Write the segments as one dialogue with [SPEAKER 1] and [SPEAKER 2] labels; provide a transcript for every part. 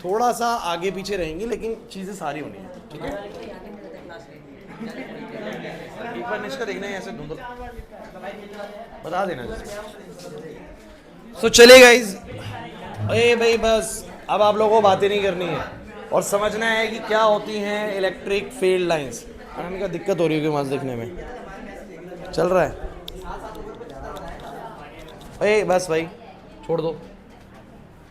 [SPEAKER 1] थोड़ा सा आगे पीछे रहेंगी लेकिन चीजें सारी होनी है, ठीक है। एक बार निष्का देखना है ऐसे ढूंढो, बता देना जैसे। सो चले गाइस, अरे भाई बस अब आप लोगों को बातें नहीं करनी है और समझना है कि क्या होती हैं इलेक्ट्रिक फील्ड लाइंस। क्या दिक्कत हो रही है कि वहाँ देखने में चल रहा है? अरे बस भाई छोड़ दो।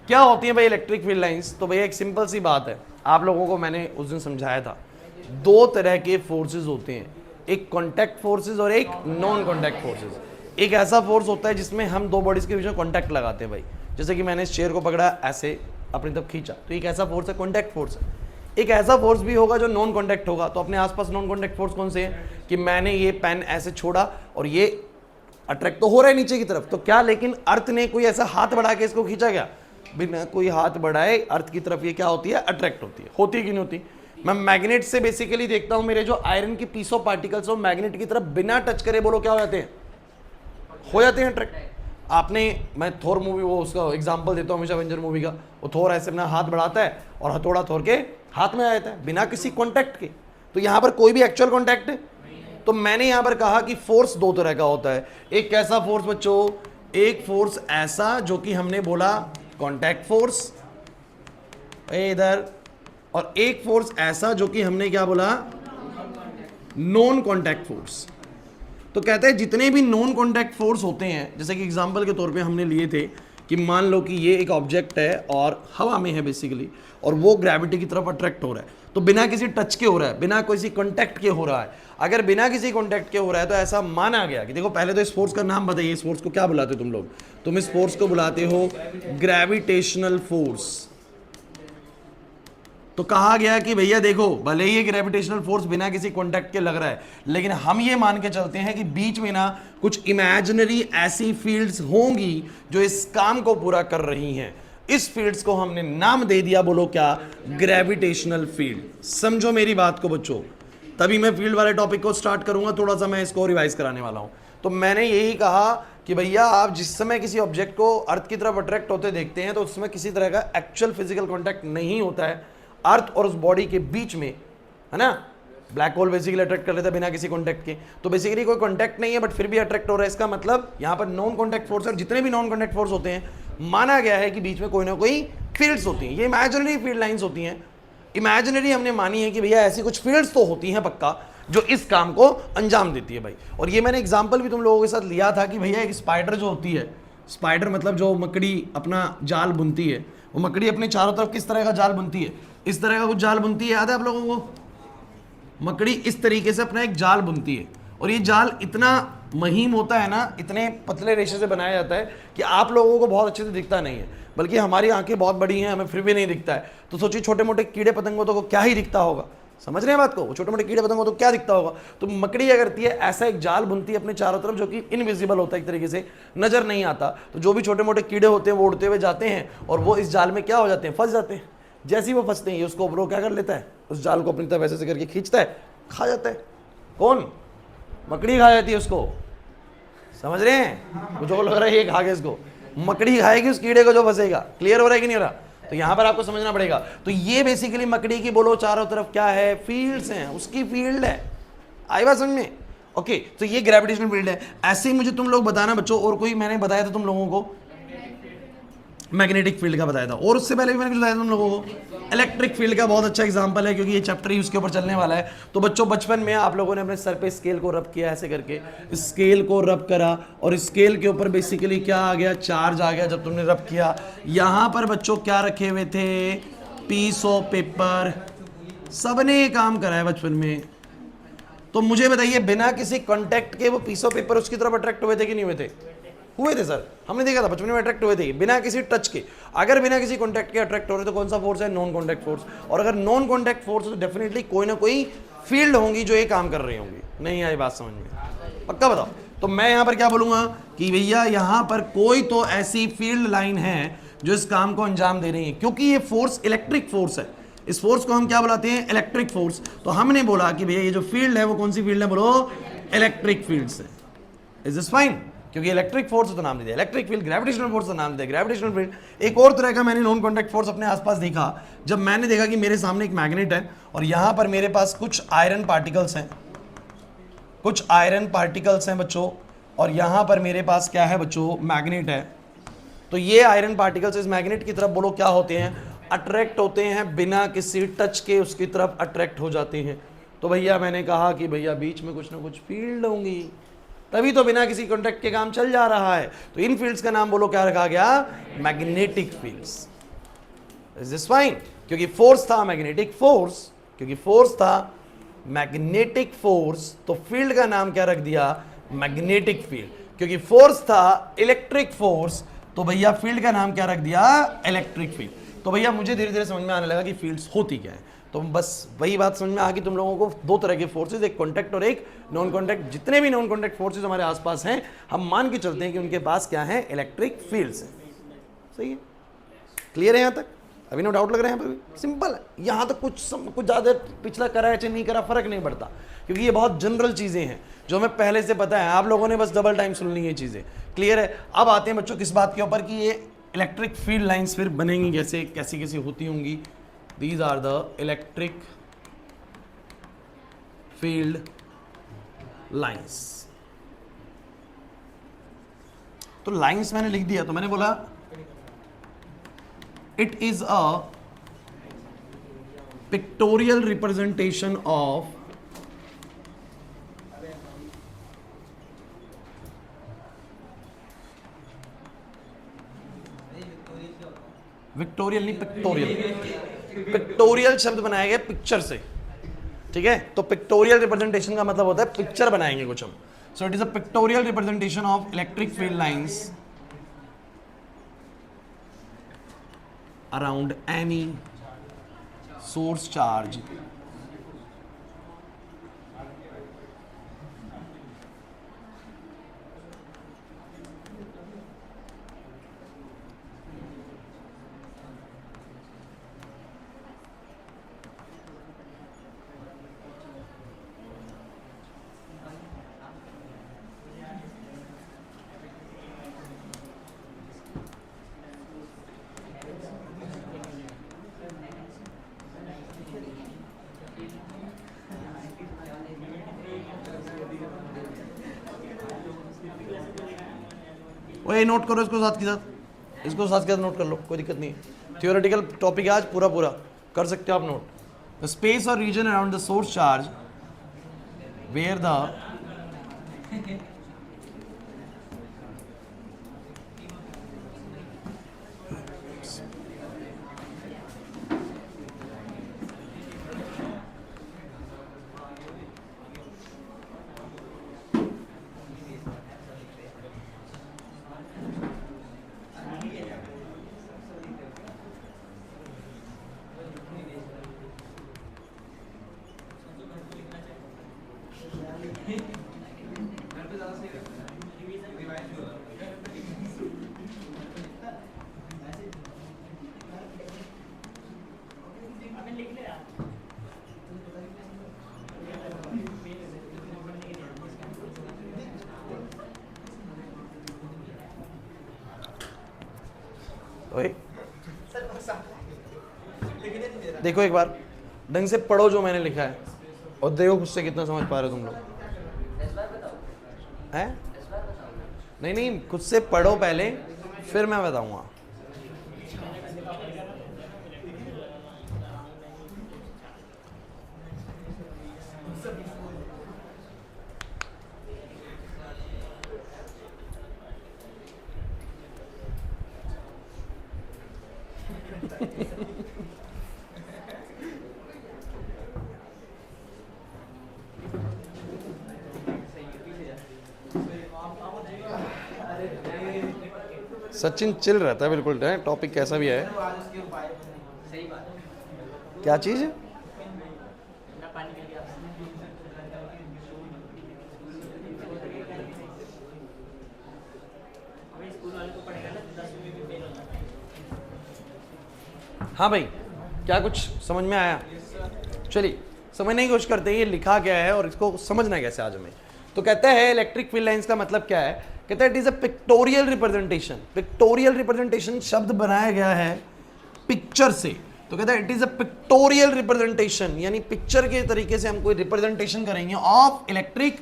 [SPEAKER 1] क्या होती है भाई इलेक्ट्रिक फील्ड लाइंस? तो भैया एक सिंपल सी बात है, आप लोगों को मैंने उस दिन समझाया था, दो तरह के फोर्सेस होते हैं, एक कॉन्टैक्ट फोर्सेस और एक नॉन कॉन्टैक्ट फोर्सेस। एक ऐसा फोर्स होता है जिसमें हम दो बॉडीज के बीच में कॉन्टैक्ट लगाते हैं भाई, जैसे कि मैंने इस चेयर को पकड़ा ऐसे अपनी तरफ खींचा, तो एक ऐसा फोर्स है, कॉन्टैक्ट फोर्स है। एक ऐसा फोर्स भी होगा जो नॉन कॉन्टैक्ट होगा। तो अपने आसपास नॉन कॉन्टैक्ट फोर्स कौन से हैं? कि मैंने ये पेन ऐसे छोड़ा और ये अट्रैक्ट तो हो रहा है नीचे की तरफ, तो क्या लेकिन अर्थ ने कोई ऐसा हाथ बढ़ा के इसको खींचा गया? बिना कोई हाथ बढ़ाए अर्थ की तरफ ये क्या होती है? अट्रैक्ट होती है। होती है कि नहीं होती? मैं मैग्नेट से बेसिकली देखता हूं, मेरे जो आयरन की पीस ऑफ पार्टिकल्स हो मैग्नेट की तरफ बिना टच करे बोलो क्या हो जाते हैं? हो जाते हैं अट्रैक्ट। आपने, मैं थोर मूवी वो उसका एग्जांपल देता हूं हमेशा, एवेंजर मूवी का, वो थोर ऐसे अपना हाथ बढ़ाता है और हथौड़ा थोर के हाथ में आ जाता है बिना किसी कॉन्टैक्ट के। तो यहां पर कोई भी एक्चुअल कॉन्टैक्ट है? तो मैंने यहां पर कहा कि फोर्स दो तरह का होता है। एक कैसा फोर्स बच्चों? एक फोर्स ऐसा जो कि हमने बोला कॉन्टैक्ट फोर्स इधर, और एक फोर्स ऐसा जो कि हमने क्या बोला? Non contact force. तो कहते हैं जितने भी नॉन कॉन्टैक्ट फोर्स होते हैं, जैसे कि एग्जांपल के तौर पे हमने लिए थे कि मान लो कि ये एक ऑब्जेक्ट है और हवा में है बेसिकली, और वो ग्रेविटी की तरफ अट्रैक्ट हो रहा है, तो बिना किसी टच के हो रहा है, बिना किसी कॉन्टैक्ट के हो रहा है। अगर बिना किसी कॉन्टैक्ट के हो रहा है तो ऐसा माना गया कि देखो, पहले तो इस फोर्स का नाम बताइए, इस फोर्स को क्या बुलाते हो तुम लोग? तुम इस फोर्स को बुलाते हो ग्रेविटेशनल फोर्स। तो कहा गया कि भैया देखो, भले ही ये ग्रेविटेशनल फोर्स बिना किसी कॉन्टैक्ट के लग रहा है, लेकिन हम ये मान के चलते हैं कि बीच में ना कुछ इमेजिनरी ऐसी फील्ड्स होंगी जो इस काम को पूरा कर रही हैं। इस फील्ड्स को हमने नाम दे दिया, बोलो क्या? Gravitational field. समझो मेरी बात को बच्चों, तभी मैं फील्ड वाले टॉपिक को स्टार्ट करूंगा, थोड़ा सा मैं इसको रिवाइज कराने वाला हूं। तो मैंने यही कहा कि भैया आप जिस समय किसी ऑब्जेक्ट को अर्थ की तरफ अट्रैक्ट होते देखते हैं तो उसमें किसी तरह का एक्चुअल फिजिकल कॉन्टैक्ट नहीं होता है अर्थ और उस बॉडी के बीच में, है ना। ब्लैक होल बेसिकली अट्रैक्ट कर लेता है बिना किसी कॉन्टैक्ट के, तो बेसिकली कोई कॉन्टैक्ट नहीं है बट फिर भी अट्रैक्ट हो रहा है। इसका मतलब यहाँ पर नॉन कॉन्टैक्ट फोर्स, और जितने भी नॉन कॉन्टैक्ट फोर्स होते हैं माना गया है कि बीच में कोई ना कोई फील्ड्स होती हैं। ये इमेजिनरी फील्ड लाइंस होती हैं। इमेजिनरी हमने मानी है कि भैया ऐसी कुछ फील्ड्स तो होती हैं पक्का, जो इस काम को अंजाम देती है भाई। और ये मैंने एग्जाम्पल भी तुम लोगों के साथ लिया था कि भैया एक स्पाइडर जो होती है, स्पाइडर मतलब जो मकड़ी अपना जाल बुनती है, वो मकड़ी अपने चारों तरफ किस तरह का जाल बुनती है? इस तरह का कुछ जाल बुनती है, याद है आप लोगों को? मकड़ी इस तरीके से अपना एक जाल बुनती है, और ये जाल इतना महीन होता है ना, इतने पतले रेशे से बनाया जाता है कि आप लोगों को बहुत अच्छे से दिखता नहीं है, बल्कि हमारी आंखें बहुत बड़ी हैं, हमें फिर भी नहीं दिखता है। तो सोचिए छोटे मोटे कीड़े पतंगों तो क्या ही दिखता होगा, समझ रहे हैं बात को? वो छोटे मोटे कीड़े पतंगों तो क्या दिखता होगा। तो मकड़ी क्या करती है? ऐसा एक जाल बुनती है अपने चारों तरफ, जो कि इनविजिबल होता है, एक तरीके से नजर नहीं आता। तो जो भी छोटे मोटे कीड़े होते हैं वो उड़ते हुए जाते हैं और वो इस जाल में क्या हो जाते हैं? फंस जाते हैं। जैसे ही वो फंसते हैं उसको वो क्या कर लेता है? उस जाल को अपनी तरफ ऐसे करके खींचता है, खा जाता है। कौन? मकड़ी खा जाती है उसको, समझ रहे हैं? मुझे लग रहा है ये खा गया इसको, मकड़ी खाएगी उस कीड़े को जो फंसेगा। क्लियर हो रहा है कि नहीं हो रहा? तो यहां पर आपको समझना पड़ेगा। तो ये बेसिकली मकड़ी की बोलो चारों तरफ क्या है? फील्ड्स हैं, उसकी फील्ड है। आई बात समझ में? ओके, तो ये ग्रेविटेशनल फील्ड है। ऐसे ही मुझे तुम लोग बताना बच्चों, और कोई मैंने बताया था तुम लोगों को? मैग्नेटिक फील्ड का बताया था, और उससे पहले भी मैंने कुछ बताया था तुम लोगों को। इलेक्ट्रिक फील्ड का बहुत अच्छा एग्जांपल है, क्योंकि ये चैप्टर ही उसके ऊपर चलने वाला है। तो बच्चों बचपन में आप लोगों ने अपने सर पे स्केल को रब किया, ऐसे करके स्केल को रब करा, और स्केल के ऊपर बेसिकली क्या आ गया? चार्ज आ गया। जब तुमने रब किया, यहां पर बच्चों क्या रखे हुए थे? Piece of paper. सबने ये काम करा है बचपन में। तो मुझे बताइए, बिना किसी कॉन्टैक्ट के वो पीस ऑफ पेपर उसकी तरफ अट्रैक्ट हुए थे कि नहीं हुए थे? हुए थे सर, हमने देखा था बचपन में अट्रैक्ट हुए थे बिना किसी टच के। अगर बिना किसी कॉन्टैक्ट के अट्रैक्ट हो रहे तो कौन सा फोर्स है? Non contact force. और अगर नॉन कॉन्टैक्ट फोर्स है तो डेफिनेटली कोई ना कोई फील्ड होंगी जो ये काम कर रही होंगी। नहीं आई बात समझ में? पक्का बताओ। तो मैं यहां पर क्या बोलूंगा कि भैया यहां पर कोई तो ऐसी फील्ड लाइन है जो इस काम को अंजाम दे रही है, क्योंकि ये फोर्स इलेक्ट्रिक फोर्स है। इस फोर्स को हम क्या बुलाते हैं? Electric force. तो हमने बोला कि भैया ये जो फील्ड है वो कौन सी फील्ड है? बोलो इलेक्ट्रिक फील्ड है। Is this fine? क्योंकि इलेक्ट्रिक फोर्स तो नाम दे दिया इलेक्ट्रिक फील्ड, ग्रेविटेशनल फोर्स तो नाम दे ग्रेविटेशनल फील्ड। एक और तरह का मैंने नॉन कॉन्टैक्ट फोर्स अपने आसपास देखा, जब मैंने देखा कि मेरे सामने एक मैग्नेट है और यहां पर मेरे पास कुछ आयरन पार्टिकल्स हैं, कुछ आयरन पार्टिकल्स हैं बच्चों, और यहां पर मेरे पास क्या है बच्चों, मैग्नेट है। तो ये आयरन पार्टिकल्स इस मैग्नेट की तरफ बोलो क्या होते हैं, अट्रैक्ट होते हैं, बिना किसी टच के उसकी तरफ अट्रैक्ट हो जाते हैं। तो भैया मैंने कहा कि भैया बीच में कुछ ना कुछ फील्ड होंगी, तभी तो बिना किसी कॉन्टैक्ट के काम चल जा रहा है। तो इन फील्ड्स का नाम बोलो क्या रखा गया, magnetic fields. Is this fine? क्योंकि फोर्स था मैग्नेटिक फोर्स, क्योंकि फोर्स था मैग्नेटिक फोर्स, तो फील्ड का नाम क्या रख दिया, मैग्नेटिक फील्ड। क्योंकि फोर्स था इलेक्ट्रिक फोर्स, तो भैया फील्ड का नाम क्या रख दिया, इलेक्ट्रिक फील्ड। तो भैया मुझे धीरे धीरे समझ में आने लगा कि फील्ड्स होती क्या है। तो बस वही बात समझ में आ गई तुम लोगों को, दो तरह के फोर्सेस, एक कॉन्टैक्ट और एक नॉन कॉन्टैक्ट। जितने भी नॉन कॉन्टैक्ट फोर्सेस हमारे आसपास हैं, हम मान के चलते हैं कि उनके पास क्या है, इलेक्ट्रिक फील्ड्स हैं। सही है? क्लियर है यहाँ तक? अभी नो डाउट लग रहा है? यहाँ पर सिंपल है। यहाँ तक कुछ ज़्यादा पिछला करा है चाहे नहीं करा फर्क नहीं पड़ता, क्योंकि ये बहुत जनरल चीज़ें हैं जो हमें पहले से पता है। आप लोगों ने बस डबल टाइम सुन ली ये चीज़ें। क्लियर है? अब आते हैं बच्चों किस बात के ऊपर कि ये इलेक्ट्रिक फील्ड लाइंस फिर बनेंगी कैसे, कैसी कैसी होती होंगी। These are the electric field lines. तो लाइंस मैंने लिख दिया, तो मैंने बोला it is a pictorial representation of victorial नहीं पिक्टोरियल। पिक्टोरियल शब्द बनाया गया पिक्चर से, ठीक है? तो पिक्टोरियल रिप्रेजेंटेशन का मतलब होता है पिक्चर बनाएंगे कुछ हम। So it is a pictorial representation of electric field lines around any source charge वही नोट करो, इसको साथ के साथ, इसको साथ के साथ नोट कर लो, कोई दिक्कत नहीं है। थियोरेटिकल टॉपिक है आज पूरा पूरा, कर सकते हो आप नोट। द स्पेस और region around the source charge where the देखो एक बार ढंग से पढ़ो जो मैंने लिखा है और देखो उससे कितना समझ पा रहे हो तुम लोग हैं। नहीं नहीं, खुद से पढ़ो पहले, फिर मैं बताऊंगा। सचिन चिल रहता है बिल्कुल, टॉपिक कैसा भी है। क्या चीज? हाँ भाई, क्या कुछ समझ में आया? चलिए समझने की कोशिश करते हैं ये लिखा क्या है और इसको समझना कैसे आज हमें। तो कहता है इलेक्ट्रिक फील्ड लाइंस का मतलब क्या है, कहता है it is a pictorial representation. Pictorial representation शब्द बनाया गया है पिक्चर से, तो कहता है it is a pictorial representation, यानी पिक्चर के तरीके से हम कोई रिप्रेजेंटेशन करेंगे of electric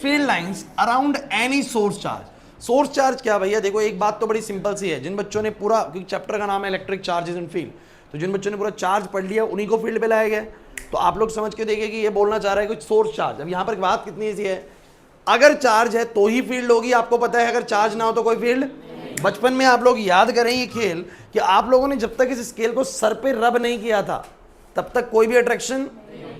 [SPEAKER 1] field lines around any source charge. Source charge क्या भैया, देखो एक बात तो बड़ी सिंपल सी है, जिन बच्चों ने पूरा, क्योंकि चैप्टर का नाम है इलेक्ट्रिक चार्जेस इन फील्ड, तो जिन बच्चों ने पूरा चार्ज पढ़ लिया उन्हीं को फील्ड पे लाया गया। तो आप लोग समझ के देखिए कि ये बोलना चाह रहा है कुछ सोर्स चार्ज। अब यहाँ पर बात कितनी ईजी है, अगर चार्ज है तो ही फील्ड होगी, आपको पता है, अगर चार्ज ना हो तो कोई फील्ड। बचपन में आप लोग याद करें ये खेल कि आप लोगों ने जब तक इस स्केल को सर पे रब नहीं किया था तब तक कोई भी अट्रैक्शन,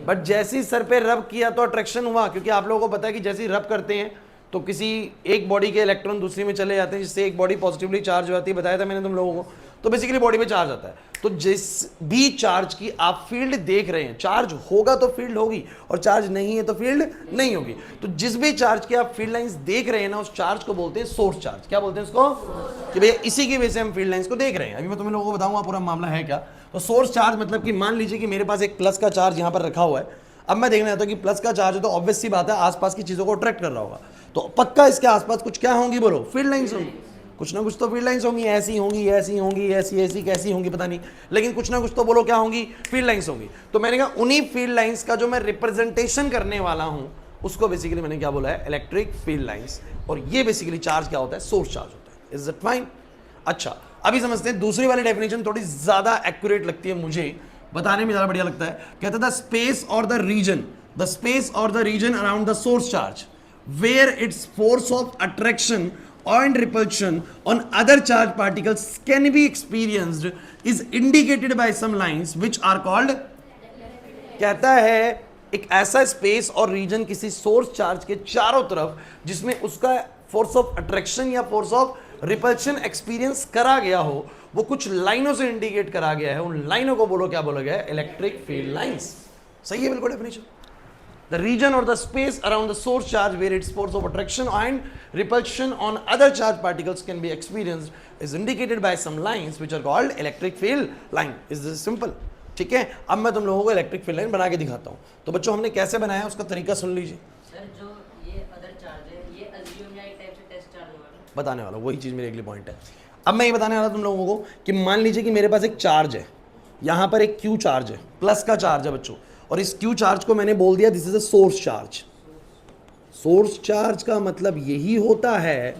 [SPEAKER 1] बट जैसे ही सर पे रब किया तो अट्रैक्शन हुआ, क्योंकि आप लोगों को पता है कि जैसे ही रब करते हैं तो किसी एक बॉडी के इलेक्ट्रॉन दूसरी में चले जाते हैं, जिससे एक बॉडी पॉजिटिवली चार्ज हो जाती है, बताया था मैंने तुम लोगों को। तो बेसिकली बॉडी पे चार्ज आता है, तो जिस भी चार्ज की आप फील्ड देख रहे हैं, चार्ज होगा तो फील्ड होगी और चार्ज नहीं है तो फील्ड नहीं होगी। तो जिस भी चार्ज की आप फील्ड लाइंस देख रहे हैं ना, उस चार्ज को बोलते हैं सोर्स चार्ज। क्या बोलते हैं उसको, कि भैया इसी की वजह से हम फील्ड लाइंस को देख रहे हैं। अभी मैं तुम लोगों को बताऊंगा पूरा मामला है क्या। तो सोर्स चार्ज मतलब कि मान लीजिए कि मेरे पास एक प्लस का चार्ज यहाँ पर रखा हुआ है, अब मैं देखना चाहता हूँ कि प्लस का चार्ज है तो ऑब्वियस सी बात है आसपास की चीजों को अट्रैक्ट कर रहा होगा, तो पक्का इसके आसपास कुछ क्या होंगी, बोलो, फील्ड लाइंस होंगी। कुछ ना कुछ तो फील्ड लाइंस होंगी, ऐसी होंगी, ऐसी होंगी, ऐसी ऐसी कैसी होंगी पता नहीं, लेकिन कुछ ना कुछ तो बोलो क्या होंगी, फील्ड लाइंस होंगी। तो मैंने कहा उन्हीं फील्ड लाइंस का जो मैं रिप्रेजेंटेशन करने वाला हूं उसको बेसिकली मैंने क्या बोला है, इलेक्ट्रिक फील्ड लाइंस। और ये बेसिकली चार्ज क्या होता है, सोर्स चार्ज होता है। Is it fine? अच्छा, अभी समझते हैं दूसरी वाली डेफिनेशन, थोड़ी ज्यादा एक्यूरेट लगती है मुझे, बताने में ज्यादा बढ़िया लगता है। कहता है द स्पेस और द रीजन, द स्पेस और the region around the source charge where its force of attraction and repulsion on other charged particles can be experienced is indicated by some lines which are called। कहता है एक ऐसा space और reason किसी source charge के चारों तरफ जिसमें उसका फोर्स ऑफ अट्रैक्शन या फोर्स ऑफ रिपल्शन एक्सपीरियंस करा गया हो, वो कुछ लाइनों से इंडिकेट करा गया है। उन लाइनों को बोलो क्या बोला गया है, इलेक्ट्रिक फील्ड लाइंस। सही है बिल्कुल definition. The region or the space around the source charge where its force of attraction and repulsion on other charged particles can be experienced is indicated by some lines which are called electric field line. Is this simple? ठीक है, अब मैं तुम लोगों को electric field line बना के दिखाता हूँ। तो बच्चों हमने कैसे बनाया उसका तरीका सुन लीजिए।
[SPEAKER 2] सर जो ये अदर चार्ज है ये अज्यूम या एक टाइप से टेस्ट चार्ज होगा,
[SPEAKER 1] बताने वाला वही चीज़ मेरे अगली पॉइंट है। अब मैं ये बताने वाला तुम लोगों को कि मान लीजिए कि मेरे पास एक चार्ज है, यहाँ पर एक क्यू चार्ज है, प्लस का चार्ज है बच्चों, और इस क्यू चार्ज को मैंने बोल दिया this is a source charge. Source charge का मतलब यही होता है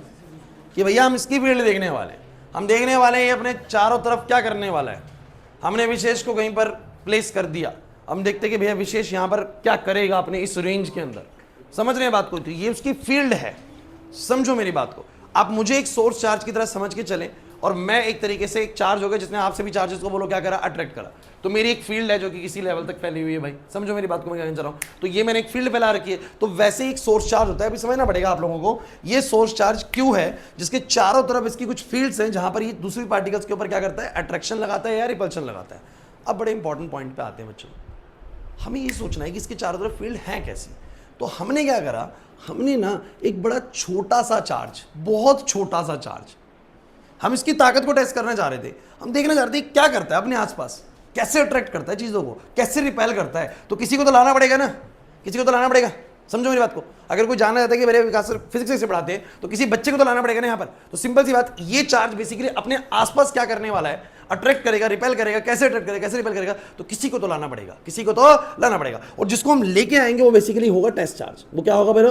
[SPEAKER 1] कि भैया हम इसकी फील्ड देखने वाले हैं, हम देखने वाले हैं ये अपने चारों तरफ क्या करने वाला है। हमने विशेष को कहीं पर प्लेस कर दिया, हम देखते कि भैया विशेष यहाँ पर क्या करेगा अपने इस रेंज के अंदर। समझ रहे हैं बात को, तो ये उसकी फील्ड है। समझो मेरी बात को, आप मुझे एक सोर्स चार्ज की तरह समझ के चलें और मैं एक तरीके से एक चार्ज हो गया जिसने आपसे भी चार्जेस को बोलो क्या करा, अट्रैक्ट करा। तो मेरी एक फील्ड है जो कि किसी लेवल तक फैली हुई है भाई, समझो मेरी बात को मैं क्या कहना चाह रहा हूँ। तो ये मैंने एक फील्ड फैला रखी है, तो वैसे ही एक सोर्स चार्ज होता है। अभी समझना पड़ेगा आप लोगों को, ये सोर्स चार्ज क्यू है जिसके चारों तरफ इसकी कुछ फील्ड्स हैं जहां पर ये दूसरी पार्टिकल्स के ऊपर क्या करता है, अट्रैक्शन लगाता है या रिपल्शन लगाता है। अब बड़े इंपॉर्टेंट पॉइंट पे आते हैं बच्चों, हमें ये सोचना है कि इसके चारों तरफ फील्ड है कैसी। तो हमने क्या करा, हमने ना एक बड़ा छोटा सा चार्ज, बहुत छोटा सा चार्ज, हम इसकी ताकत को टेस्ट करना चाह रहे थे। हम देखना चाह रहे थे क्या करता है अपने आसपास, कैसे अट्रैक्ट करता है चीज़ों को, कैसे रिपेल करता है। तो किसी को तो लाना पड़ेगा ना, किसी को तो लाना पड़ेगा। समझो मेरी बात को, अगर कोई जानना चाहता है कि मेरे विकास सर फिजिक्स से पढ़ाते हैं तो किसी बच्चे को तो लाना पड़ेगा ना यहाँ पर। तो सिंपल सी बात, ये चार्ज बेसिकली अपने आसपास क्या करने वाला है, अट्रैक्ट करेगा, रिपेल करेगा, कैसे अट्रैक्ट करेगा, कैसे रिपेल करेगा। तो किसी को तो लाना पड़ेगा, किसी को तो लाना पड़ेगा। और जिसको हम लेके आएंगे वो बेसिकली होगा टेस्ट चार्ज। वो क्या होगा मेरा,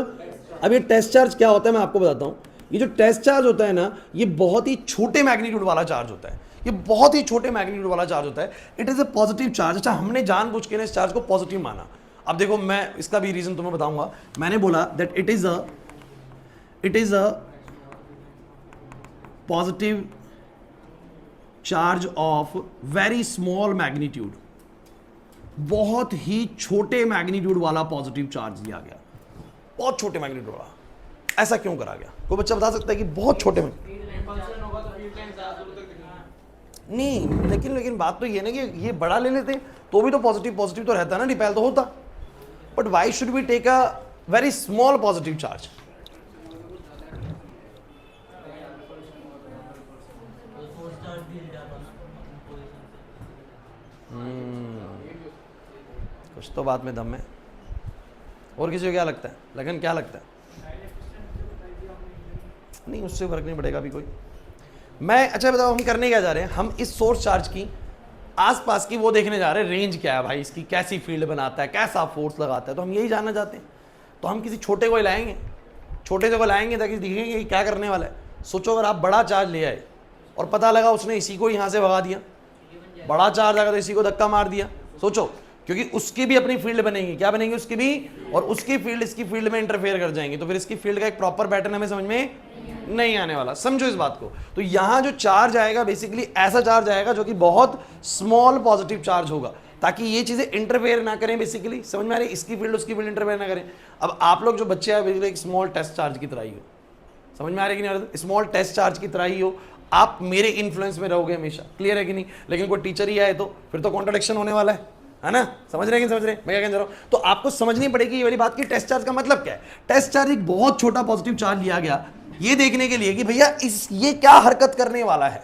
[SPEAKER 1] अब ये टेस्ट चार्ज क्या होता है मैं आपको बताता हूँ। ये जो टेस्ट चार्ज होता है ना, ये बहुत ही छोटे मैग्नीट्यूड वाला चार्ज होता है, ये बहुत ही छोटे मैग्नीट्यूड वाला चार्ज होता है। It is a positive charge. अच्छा, हमने जानबूझ के इस चार्ज को पॉजिटिव माना। अब देखो मैं इसका भी रीजन तुम्हें बताऊंगा। मैंने बोला that it is a positive charge of very small magnitude, बहुत ही छोटे मैग्नीट्यूड वाला पॉजिटिव चार्ज दिया गया, बहुत छोटे मैग्नीट्यूड वाला। ऐसा क्यों करा गया, कोई बच्चा बता सकता है कि बहुत छोटे में? नहीं, लेकिन बात तो ये ना कि ये बड़ा ले लेते तो भी तो पॉजिटिव तो रहता ना, रिपेल तो होता। But why should we take a very small positive charge? कुछ तो बात में दम है। और किसी को क्या लगता है, लगन क्या लगता है? नहीं, उससे फर्क नहीं पड़ेगा अभी कोई। मैं अच्छा बताओ हम करने क्या जा रहे हैं, हम इस सोर्स चार्ज की आसपास की वो देखने जा रहे हैं रेंज क्या है भाई, इसकी कैसी फील्ड बनाता है, कैसा फोर्स लगाता है, तो हम यही जानना चाहते हैं। तो हम किसी छोटे को लाएंगे, छोटे से को लाएंगे ताकि दिखेंगे कि क्या करने वाला है। सोचो अगर आप बड़ा चार्ज ले आए और पता लगा उसने इसी को यहाँ से भगा दिया, बड़ा चार्ज आएगा तो इसी को धक्का मार दिया, सोचो, क्योंकि उसकी भी अपनी फील्ड बनेगी, क्या बनेगी उसकी भी, और उसकी फील्ड इसकी फील्ड में इंटरफेयर कर जाएंगे, तो फिर इसकी फील्ड का एक प्रॉपर पैटर्न हमें समझ में नहीं आने वाला। समझो इस बात को। तो यहां जो चार्ज आएगा बेसिकली ऐसा चार्ज आएगा जो कि बहुत स्मॉल पॉजिटिव चार्ज होगा, ताकि ये चीजें इंटरफेयर ना करें। बेसिकली समझ में आ रही, इसकी फील्ड उसकी फील्ड इंटरफेयर ना करें। अब आप लोग जो बच्चे हैं बेसिकली एक स्मॉल टेस्ट चार्ज की तरह ही हो, समझ में आ रही कि नहीं, स्मॉल टेस्ट चार्ज की तरह ही हो, आप मेरे इन्फ्लुएंस में रहोगे हमेशा, क्लियर है कि नहीं। लेकिन कोई टीचर ही आए तो फिर तो कॉन्ट्रडिक्शन होने वाला है ना, समझ रहे हैं कि समझ रहे हैं मैं क्या कहना चाह रहा हूं। तो आपको समझनी पड़ेगी ये वाली बात की टेस्ट चार्ज का मतलब क्या है। टेस्ट चार्ज एक बहुत छोटा पॉजिटिव चार्ज लिया गया ये देखने के लिए कि भैया ये क्या हरकत करने वाला है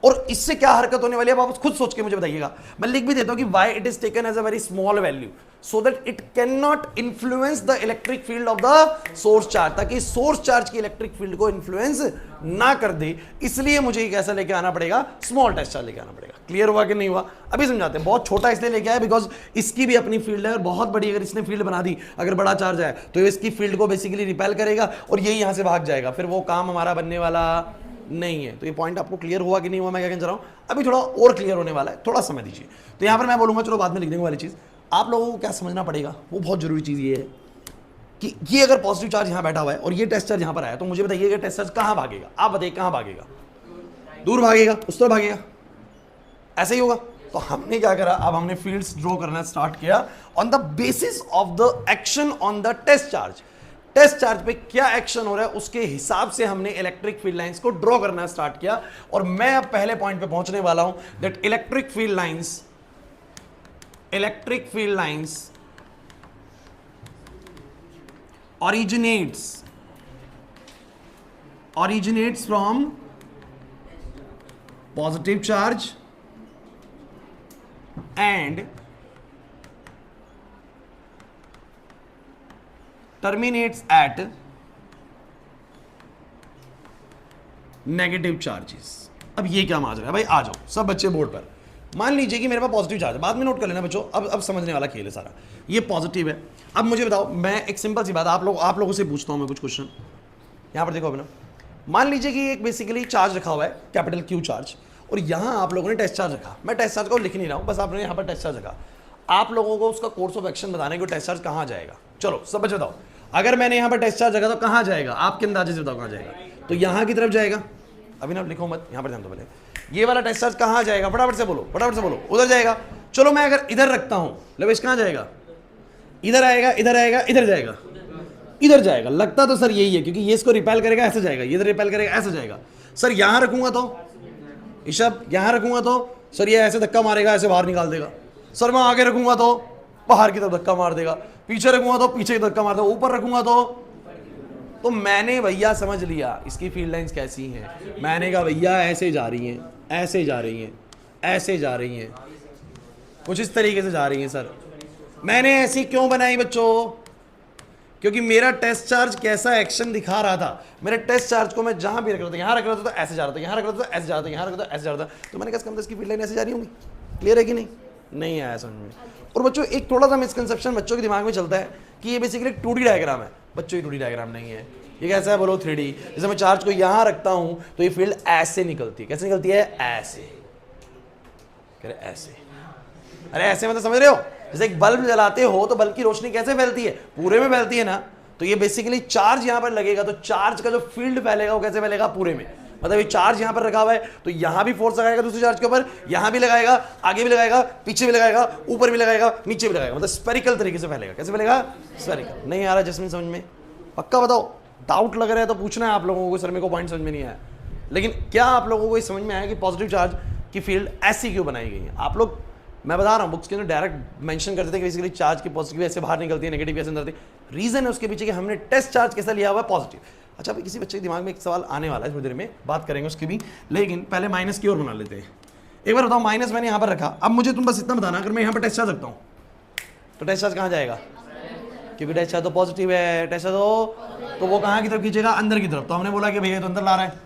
[SPEAKER 1] और इससे क्या हरकत होने वाली है, आप खुद सोच के मुझे बताइएगा। मैं लिख भी देता हूं कि why it is taken as a very small value so that it can not influence the electric field of the source charge, ताकि सोर्स चार्ज की इलेक्ट्रिक फील्ड को इन्फ्लुएंस ना कर दे। इसलिए मुझे एक ऐसा लेके आना पड़ेगा, स्मॉल टेस्ट चार्ज लेके आना पड़ेगा। क्लियर हुआ कि नहीं हुआ? अभी समझाते हैं। बहुत छोटा इसलिए लेके आया बिकॉज इसकी भी अपनी फील्ड है और बहुत बड़ी अगर इसने फील्ड बना दी, अगर बड़ा चार्ज है तो इसकी फील्ड को बेसिकली रिपेल करेगा और यही यहां से भाग जाएगा, फिर वो काम हमारा बनने वाला नहीं है। तो ये पॉइंट आपको क्लियर हुआ कि नहीं हुआ मैं क्या कहना चाह रहा हूं? अभी थोड़ा और क्लियर होने वाला है, थोड़ा समय दीजिए। तो यहां पर मैं बोलूंगा, चलो बाद में लिख देंगे वाली चीज, आप लोगों को क्या समझना पड़ेगा वो बहुत जरूरी चीज ये है कि ये अगर पॉजिटिव चार्ज यहां बैठा हुआ है और ये टेस्ट चार्ज यहां पर आया, तो मुझे बताइए कि टेस्ट चार्ज कहां भागेगा? आप बताइए कहां भागेगा? दूर भागेगा, उस तरफ भागेगा, ऐसे ही होगा। तो हमने क्या करा, अब हमने फील्ड्स ड्रॉ करना स्टार्ट किया on the basis of the action on the test charge. Test charge पे क्या एक्शन हो रहा है उसके हिसाब से हमने इलेक्ट्रिक फील्ड लाइंस को ड्रॉ करना स्टार्ट किया। और मैं अब पहले पॉइंट पे पहुंचने वाला हूं that electric field lines originates from positive charge and terminates at negative charges. अब ये क्या माजरा है भाई? आ जाओ सब बच्चे बोर्ड पर। मान लीजिए कि मेरे पास पॉजिटिव चार्ज है, बाद में नोट कर लेना बच्चों, अब समझने वाला खेल है सारा। ये पॉजिटिव है। अब मुझे बताओ, मैं एक सिंपल सी बात आप लोगों से पूछता हूं मैं कुछ क्वेश्चन। यहां पर देखो अपना, मान लीजिए कि एक बेसिकली चार्ज रखा हुआ है कैपिटल क्यू चार्ज, और यहां आप लोगों ने टेस्ट चार्ज रखा। मैं टेस्ट चार्ज को लिख नहीं रहा हूं, बस आपने यहां पर टेस्ट चार्ज रखा। आप लोगों को उसका कोर्स ऑफ एक्शन बताने को टेस्ट चार्ज कहां जाएगा। चलो सब बच्चे बताओ, अगर मैंने यहां पर टेस्ट चार्ज रखा तो कहां जाएगा? आपके अंदाजे से बताओ कहां जाएगा। तो यहां की तरफ जाएगा। अभी ना लिखो मत, यहां पर ध्यान दो पहले। ये वाला टेस्ट चार्ज कहां जाएगा? फटाफट से बोलो, फटाफट से बोलो। उधर जाएगा। चलो मैं अगर इधर रखता हूं, लवेश कहां जाएगा? इधर आएगा, इधर आएगा, इधर जाएगा, इधर जाएगा। लगता तो सर यही है क्योंकि ये इसको रिपेल करेगा, ऐसे जाएगा, ये इधर रिपेल करेगा, ऐसे जाएगा। सर यहां रखूंगा तो ईशब, यहां रखूंगा तो सर ये ऐसे धक्का मारेगा, ऐसे बाहर निकाल देगा। सर मैं आगे रखूंगा तो बाहर की तरफ धक्का मार देगा, पीछे रखूंगा तो पीछे की धक्का मार देगा, ऊपर रखूंगा तो मैंने भैया समझ लिया इसकी फील्ड लाइंस कैसी हैं। मैंने कहा भैया ऐसे जा रही हैं, ऐसे जा रही हैं, ऐसे जा रही हैं, कुछ इस तरीके से जा रही हैं। सर मैंने ऐसी क्यों बनाई बच्चों? क्योंकि मेरा टेस्ट चार्ज कैसा एक्शन दिखा रहा था। मेरे टेस्ट चार्ज को मैं जहां भी रख रहा था, यहां रख रहा था तो ऐसे जा रहा था, यहां रख रहा था तो ऐसे जा रहा था, यहां रख रहा था तो ऐसे जा रहा था। तो मैंने कहा इसकी फील्ड लाइन ऐसे जा रही होंगी। क्लियर है कि नहीं? नहीं आया समझ में। और बच्चों एक थोड़ा सा मिसकंसेप्शन बच्चों के दिमाग में चलता है कि ये बेसिकली 2D डायग्राम है। बच्चों ये 2D डायग्राम नहीं है, ये कैसा है बोलो? 3D। जैसे मैं चार्ज को यहां रखता हूं तो ये फील्ड ऐसे निकलती है। कैसे निकलती है? ऐसे, ऐसे। अरे ऐसे मतलब समझ रहे हो? जैसे एक बल्ब जलाते हो तो बल्ब की रोशनी कैसे फैलती है? पूरे में फैलती है ना। तो ये बेसिकली चार्ज यहां पर लगेगा तो चार्ज का जो फील्ड फैलेगा वो कैसे फैलेगा? पूरे में। मतलब ये चार्ज यहां पर रखा हुआ है तो यहां भी फोर्स लगाएगा दूसरे चार्ज के ऊपर, यहां भी लगाएगा, आगे भी लगाएगा, पीछे भी लगाएगा, ऊपर भी लगाएगा, नीचे भी लगाएगा। मतलब स्फेरिकल तरीके से फैलेगा। कैसे फैलेगा? स्फेरिकल। नहीं आ रहा जैस्मिन समझ में? पक्का बताओ। डाउट लग रहा है तो पूछना है आप लोगों को। सर मेरे को पॉइंट समझ में नहीं आया। लेकिन क्या आप लोगों को ये समझ में आया कि पॉजिटिव चार्ज की फील्ड ऐसी क्यों बनाई गई है? आप लोग, मैं बता रहा हूँ, बुक्स के अंदर डायरेक्ट मेंशन करते थे कि बेसिकली चार्ज की पॉजिटिव ऐसे बाहर निकलती है, नेगेटिव ऐसे अंदर। रीजन है उसके पीछे कि हमने टेस्ट चार्ज कैसा लिया हुआ है? पॉजिटिव। अच्छा अभी किसी बच्चे के दिमाग में एक सवाल आने वाला है, थोड़ी देर में बात करेंगे उसकी भी, लेकिन पहले माइनस की ओर बना लेते हैं। एक बार बताओ, माइनस मैंने यहाँ पर रखा। अब मुझे तुम बस इतना बताना, अगर मैं यहाँ पर टेस्ट चार्ज रखता हूँ तो टेस्ट चार्ज कहाँ जाएगा? क्योंकि टेस्ट चार्ज तो पॉजिटिव है, टेस्ट चार्ज तो वो कहाँ की तरफ खींचेगा, अंदर की तरफ। तो हमने बोला कि भैया तो अंदर ला रहा है,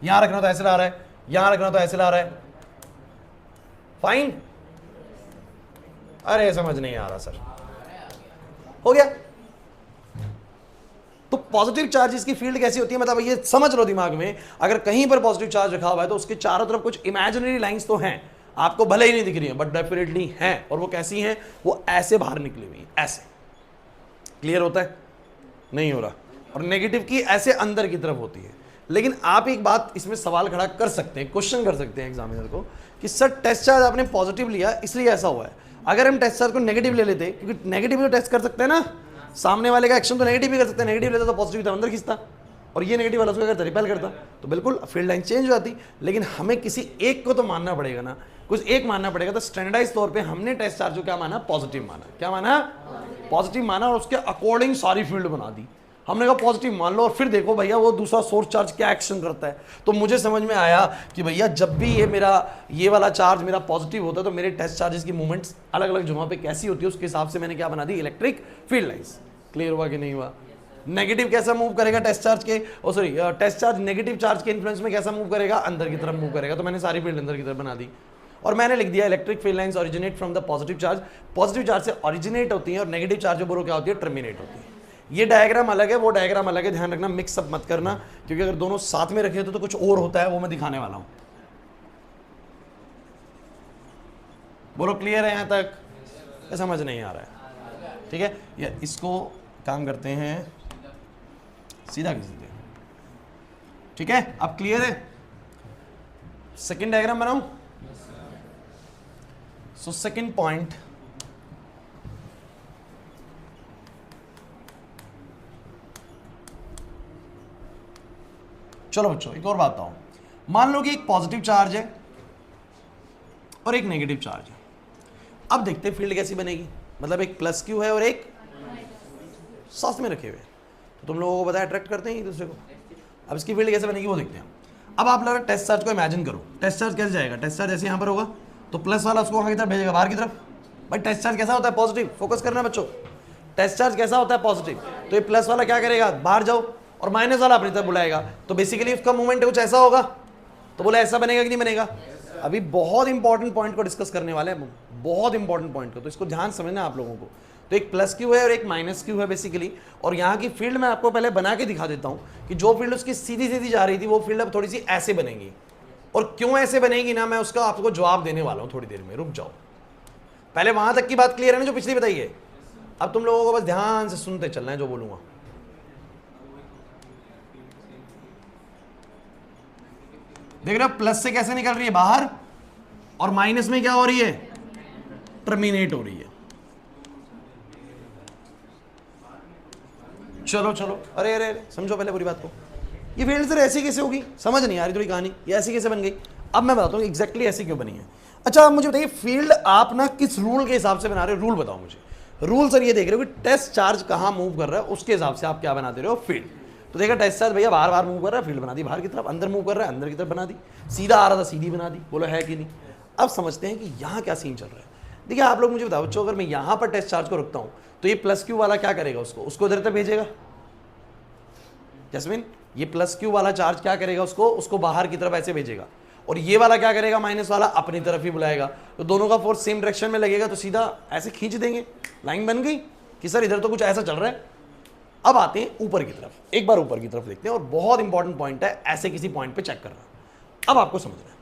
[SPEAKER 1] यहां रखना तो ऐसे ला रहा है, यहां रखना तो ऐसे ला रहा है, फाइन। अरे समझ नहीं आ रहा सर, हो गया। तो पॉजिटिव चार्जेस की फील्ड कैसी होती है, मतलब ये समझ लो दिमाग में, अगर कहीं पर पॉजिटिव चार्ज रखा हुआ है तो उसके चारों तरफ कुछ इमेजिनरी लाइंस तो हैं, आपको भले ही नहीं दिख रही है बट डेफिनेटली हैं। और वो कैसी हैं, वो ऐसे बाहर निकली हुई, ऐसे। क्लियर होता है, नहीं हो रहा। और नेगेटिव की ऐसे अंदर की तरफ होती है। लेकिन आप एक बात इसमें सवाल खड़ा कर सकते हैं, क्वेश्चन कर सकते हैं एग्जामिनर को कि सर टेस्ट चार्ज आपने पॉजिटिव लिया इसलिए ऐसा हुआ है। अगर हम टेस्ट चार्ज को नेगेटिव ले लेते, क्योंकि नेगेटिव तो टेस्ट कर सकते हैं ना, सामने वाले का एक्शन तो नेगेटिव भी कर सकते हैं, नेगेटिव लेता तो पॉजिटिव तरफ अंदर खींचता, और ये नेगेटिव वाला उसको करता, रिपेल करता, तो बिल्कुल फील्ड लाइन चेंज हो जाती। लेकिन हमें किसी एक को तो मानना पड़ेगा ना, कुछ एक मानना पड़ेगा। तो स्टैंडर्डाइज तौर पे हमने टेस्ट चार्ज को क्या माना, पॉजिटिव माना। क्या माना, पॉजिटिव माना, और उसके अकॉर्डिंग सारी फील्ड बना दी। हमने कहा पॉजिटिव मान लो, और फिर देखो भैया वो दूसरा सोर्स चार्ज क्या एक्शन करता है। तो मुझे समझ में आया कि भैया जब भी ये वाला चार्ज मेरा पॉजिटिव होता है तो मेरे टेस्ट चार्जेस की मूवमेंट्स अलग अलग जगहों पे कैसी होती है, उसके हिसाब से मैंने क्या बना दी, इलेक्ट्रिक फील्ड लाइंस। क्लियर हुआ कि नहीं हुआ। नेगेटिव कैसा मूव करेगा टेस्ट चार्ज के, sorry test charge negative charge के इन्फ्लुएंस में कैसा मूव करेगा, अंदर की तरफ मूव करेगा। तो मैंने सारी फील्ड अंदर की तरफ बना दी, और मैंने लिख दिया electric field lines originate from the positive charge. Positive charge से ओरिजिनेट होती है, और नेगेटिव चार्ज जो बोलो क्या होती है, टर्मिनेट होती है। ये डायग्राम अलग है, वो डायग्राम अलग है, ध्यान रखना, मिक्सअप मत करना, क्योंकि अगर दोनों साथ में रखे तो कुछ और होता है, वो मैं दिखाने वाला हूं। बोलो क्लियर है यहां तक, समझ नहीं आ रहा है, ठीक है। या इसको काम करते हैं, सीधा खींच देते हैं, ठीक है। अब क्लियर है। सेकंड डायग्राम बनाऊं। सो सेकंड पॉइंट, चलो बच्चों एक और बात बताऊं। मान लो कि एक पॉजिटिव चार्ज है और एक नेगेटिव चार्ज है। अब देखते हैं फील्ड कैसी बनेगी, मतलब एक प्लस क्यू है और एक साथ में रखे हुए, तो तुम लोगों को पता है अट्रैक्ट करते हैं एक दूसरे को। अब इसकी फील्ड कैसे बनेगी वो देखते हैं। अब आप लोग टेस्ट चार्ज को इमेजिन करो, टेस्ट चार्ज कैसे जाएगा, टेस्ट चार्ज जैसे यहाँ पर होगा तो प्लस वाला उसको वहाँ की तरफ भेजेगा, बाहर की तरफ। भाई टेस्ट चार्ज कैसा होता है, पॉजिटिव, फोकस करना बच्चों। टेस्ट चार्ज कैसा होता है, पॉजिटिव, तो ये प्लस वाला क्या करेगा, बाहर जाओ, और माइनस वाला अपनी तरफ बुलाएगा। तो बेसिकली उसका मूवमेंट कुछ ऐसा होगा, तो बोला ऐसा बनेगा कि नहीं बनेगा। अभी बहुत इंपॉर्टेंट पॉइंट को डिस्कस करने वाले हैं, बहुत इंपॉर्टेंट पॉइंट को, तो इसको ध्यान समझना है आप लोगों को। तो एक प्लस क्यू है और एक माइनस क्यू है बेसिकली, और यहाँ की फील्ड मैं आपको पहले बना के दिखा देता हूँ कि जो फील्ड उसकी सीधी सीधी जा रही थी वो फील्ड अब थोड़ी सी ऐसे बनेगी। और क्यों ऐसे बनेगी ना, मैं उसका आपको जवाब देने वाला हूँ थोड़ी देर में, रुक जाओ। पहले वहां तक की बात क्लियर है ना जो पिछली बताई है। अब तुम लोगों को बस ध्यान से सुनते चलना है जो बोलूंगा। देख रहे हो प्लस से कैसे निकल रही है बाहर, और माइनस में क्या हो रही है, टर्मिनेट हो रही है। चलो चलो, अरे अरे अरे समझो पहले पूरी बात को। ये फील्ड सर ऐसी कैसे होगी, समझ नहीं आ रही थोड़ी कहानी, ये ऐसी कैसे बन गई। अब मैं बताता हूँ एग्जैक्टली ऐसी क्यों बनी है। अच्छा आप मुझे बताइए फील्ड आप ना किस रूल के हिसाब से बना रहे हो, रूल बताओ मुझे। रूल सर ये देख रहे हो कि टेस्ट चार्ज कहाँ मूव कर रहा है उसके हिसाब से आप क्या बना दे रहे हो, फील्ड। तो देखा टेस्ट चार्ज भैया बाहर बाहर मूव कर रहा है, फील्ड बना दी बाहर की तरफ, अंदर मूव कर रहा है अंदर की तरफ बना दी, सीधा आ रहा था सीधी बना दी। बोलो है कि नहीं। अब समझते हैं कि यहाँ क्या सीन चल रहा है। देखिए आप लोग मुझे बताओ बच्चों, अगर मैं यहाँ पर टेस्ट चार्ज को रखता हूँ तो ये प्लस क्यू वाला क्या करेगा, उसको इधर तक भेजेगा। जैस्मिन ये प्लस क्यू वाला चार्ज क्या करेगा, उसको बाहर की तरफ ऐसे भेजेगा, और ये वाला क्या करेगा, माइनस वाला अपनी तरफ ही बुलाएगा। तो दोनों का फोर्स सेम डायरेक्शन में लगेगा, तो सीधा ऐसे खींच देंगे, लाइन बन गई कि सर इधर तो कुछ ऐसा चल रहा है। अब आते हैं ऊपर की तरफ, एक बार ऊपर की तरफ देखते हैं, और बहुत इंपॉर्टेंट पॉइंट है, ऐसे किसी पॉइंट पे चेक करना। अब आपको समझना है।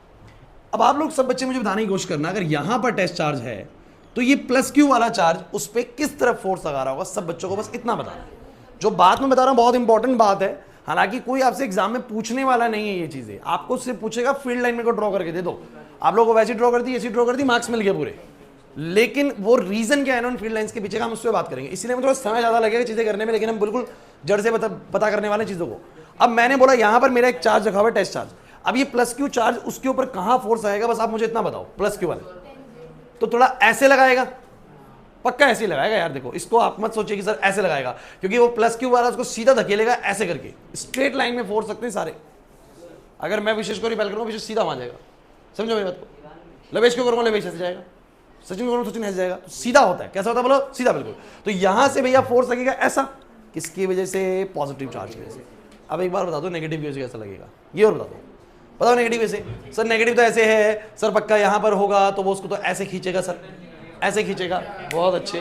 [SPEAKER 1] अब आप लोग सब बच्चे मुझे बताने की कोशिश करना, अगर यहां पर टेस्ट चार्ज है तो ये प्लस क्यू वाला चार्ज उस पर किस तरफ फोर्स लगा रहा होगा। सब बच्चों को बस इतना बताना है। जो बात मैं बता रहा हूं बहुत इंपॉर्टेंट बात है, हालांकि कोई आपसे एग्जाम में पूछने वाला नहीं है ये चीजें, आपको सिर्फ पूछेगा फील्ड लाइन में को ड्रॉ करके दे दो। आप लोगों को वैसी ड्रॉ कर दी, ऐसी ड्रॉ कर दी, मार्क्स मिल गए पूरे। लेकिन वो रीजन क्या है ना उन फील्ड लाइंस के पीछे का, हम उस पर बात करेंगे। इसलिए मैं थोड़ा समय ज्यादा लगेगा चीजें करने में, लेकिन हम बिल्कुल जड़ से पता करने वाले चीजों को। अब मैंने बोला यहां पर मेरा एक चार्ज रखा हुआ है, टेस्ट चार्ज। अब ये प्लस क्यू चार्ज उसके ऊपर कहां फोर्स आएगा, बस आप मुझे इतना बताओ। प्लस क्यू वाले तो थोड़ा ऐसे लगाएगा, पक्का ऐसे ही लगाएगा यार। देखो इसको आप मत सोचिए कि सर ऐसे लगाएगा, क्योंकि वो प्लस क्यू वाला उसको सीधा धकेलेगा ऐसे करके, स्ट्रेट लाइन में फोर्स सकते हैं सारे। अगर मैं विशेष को रिपेल करूंगा, विशेष सीधा वहां जाएगा। समझो मेरी बात को। लवेश क्यों करूंगा, लवेश ऐसे जाएगा। सचिन को सचिन ऐसे जाएगा, तो सीधा होता है। कैसा होता है बोलो? सीधा बिल्कुल। तो यहां से भैया फोर्स लगेगा ऐसा, किसकी वजह से? पॉजिटिव चार्ज की वजह से। अब एक बार बता दो नेगेटिव की वजह से कैसा लगेगा, ये और बता दो। बताओ नेगेटिव वैसे। सर नेगेटिव तो ऐसे है सर, पक्का यहां पर होगा तो वो उसको तो ऐसे खींचेगा सर, ऐसे खींचेगा। बहुत अच्छे,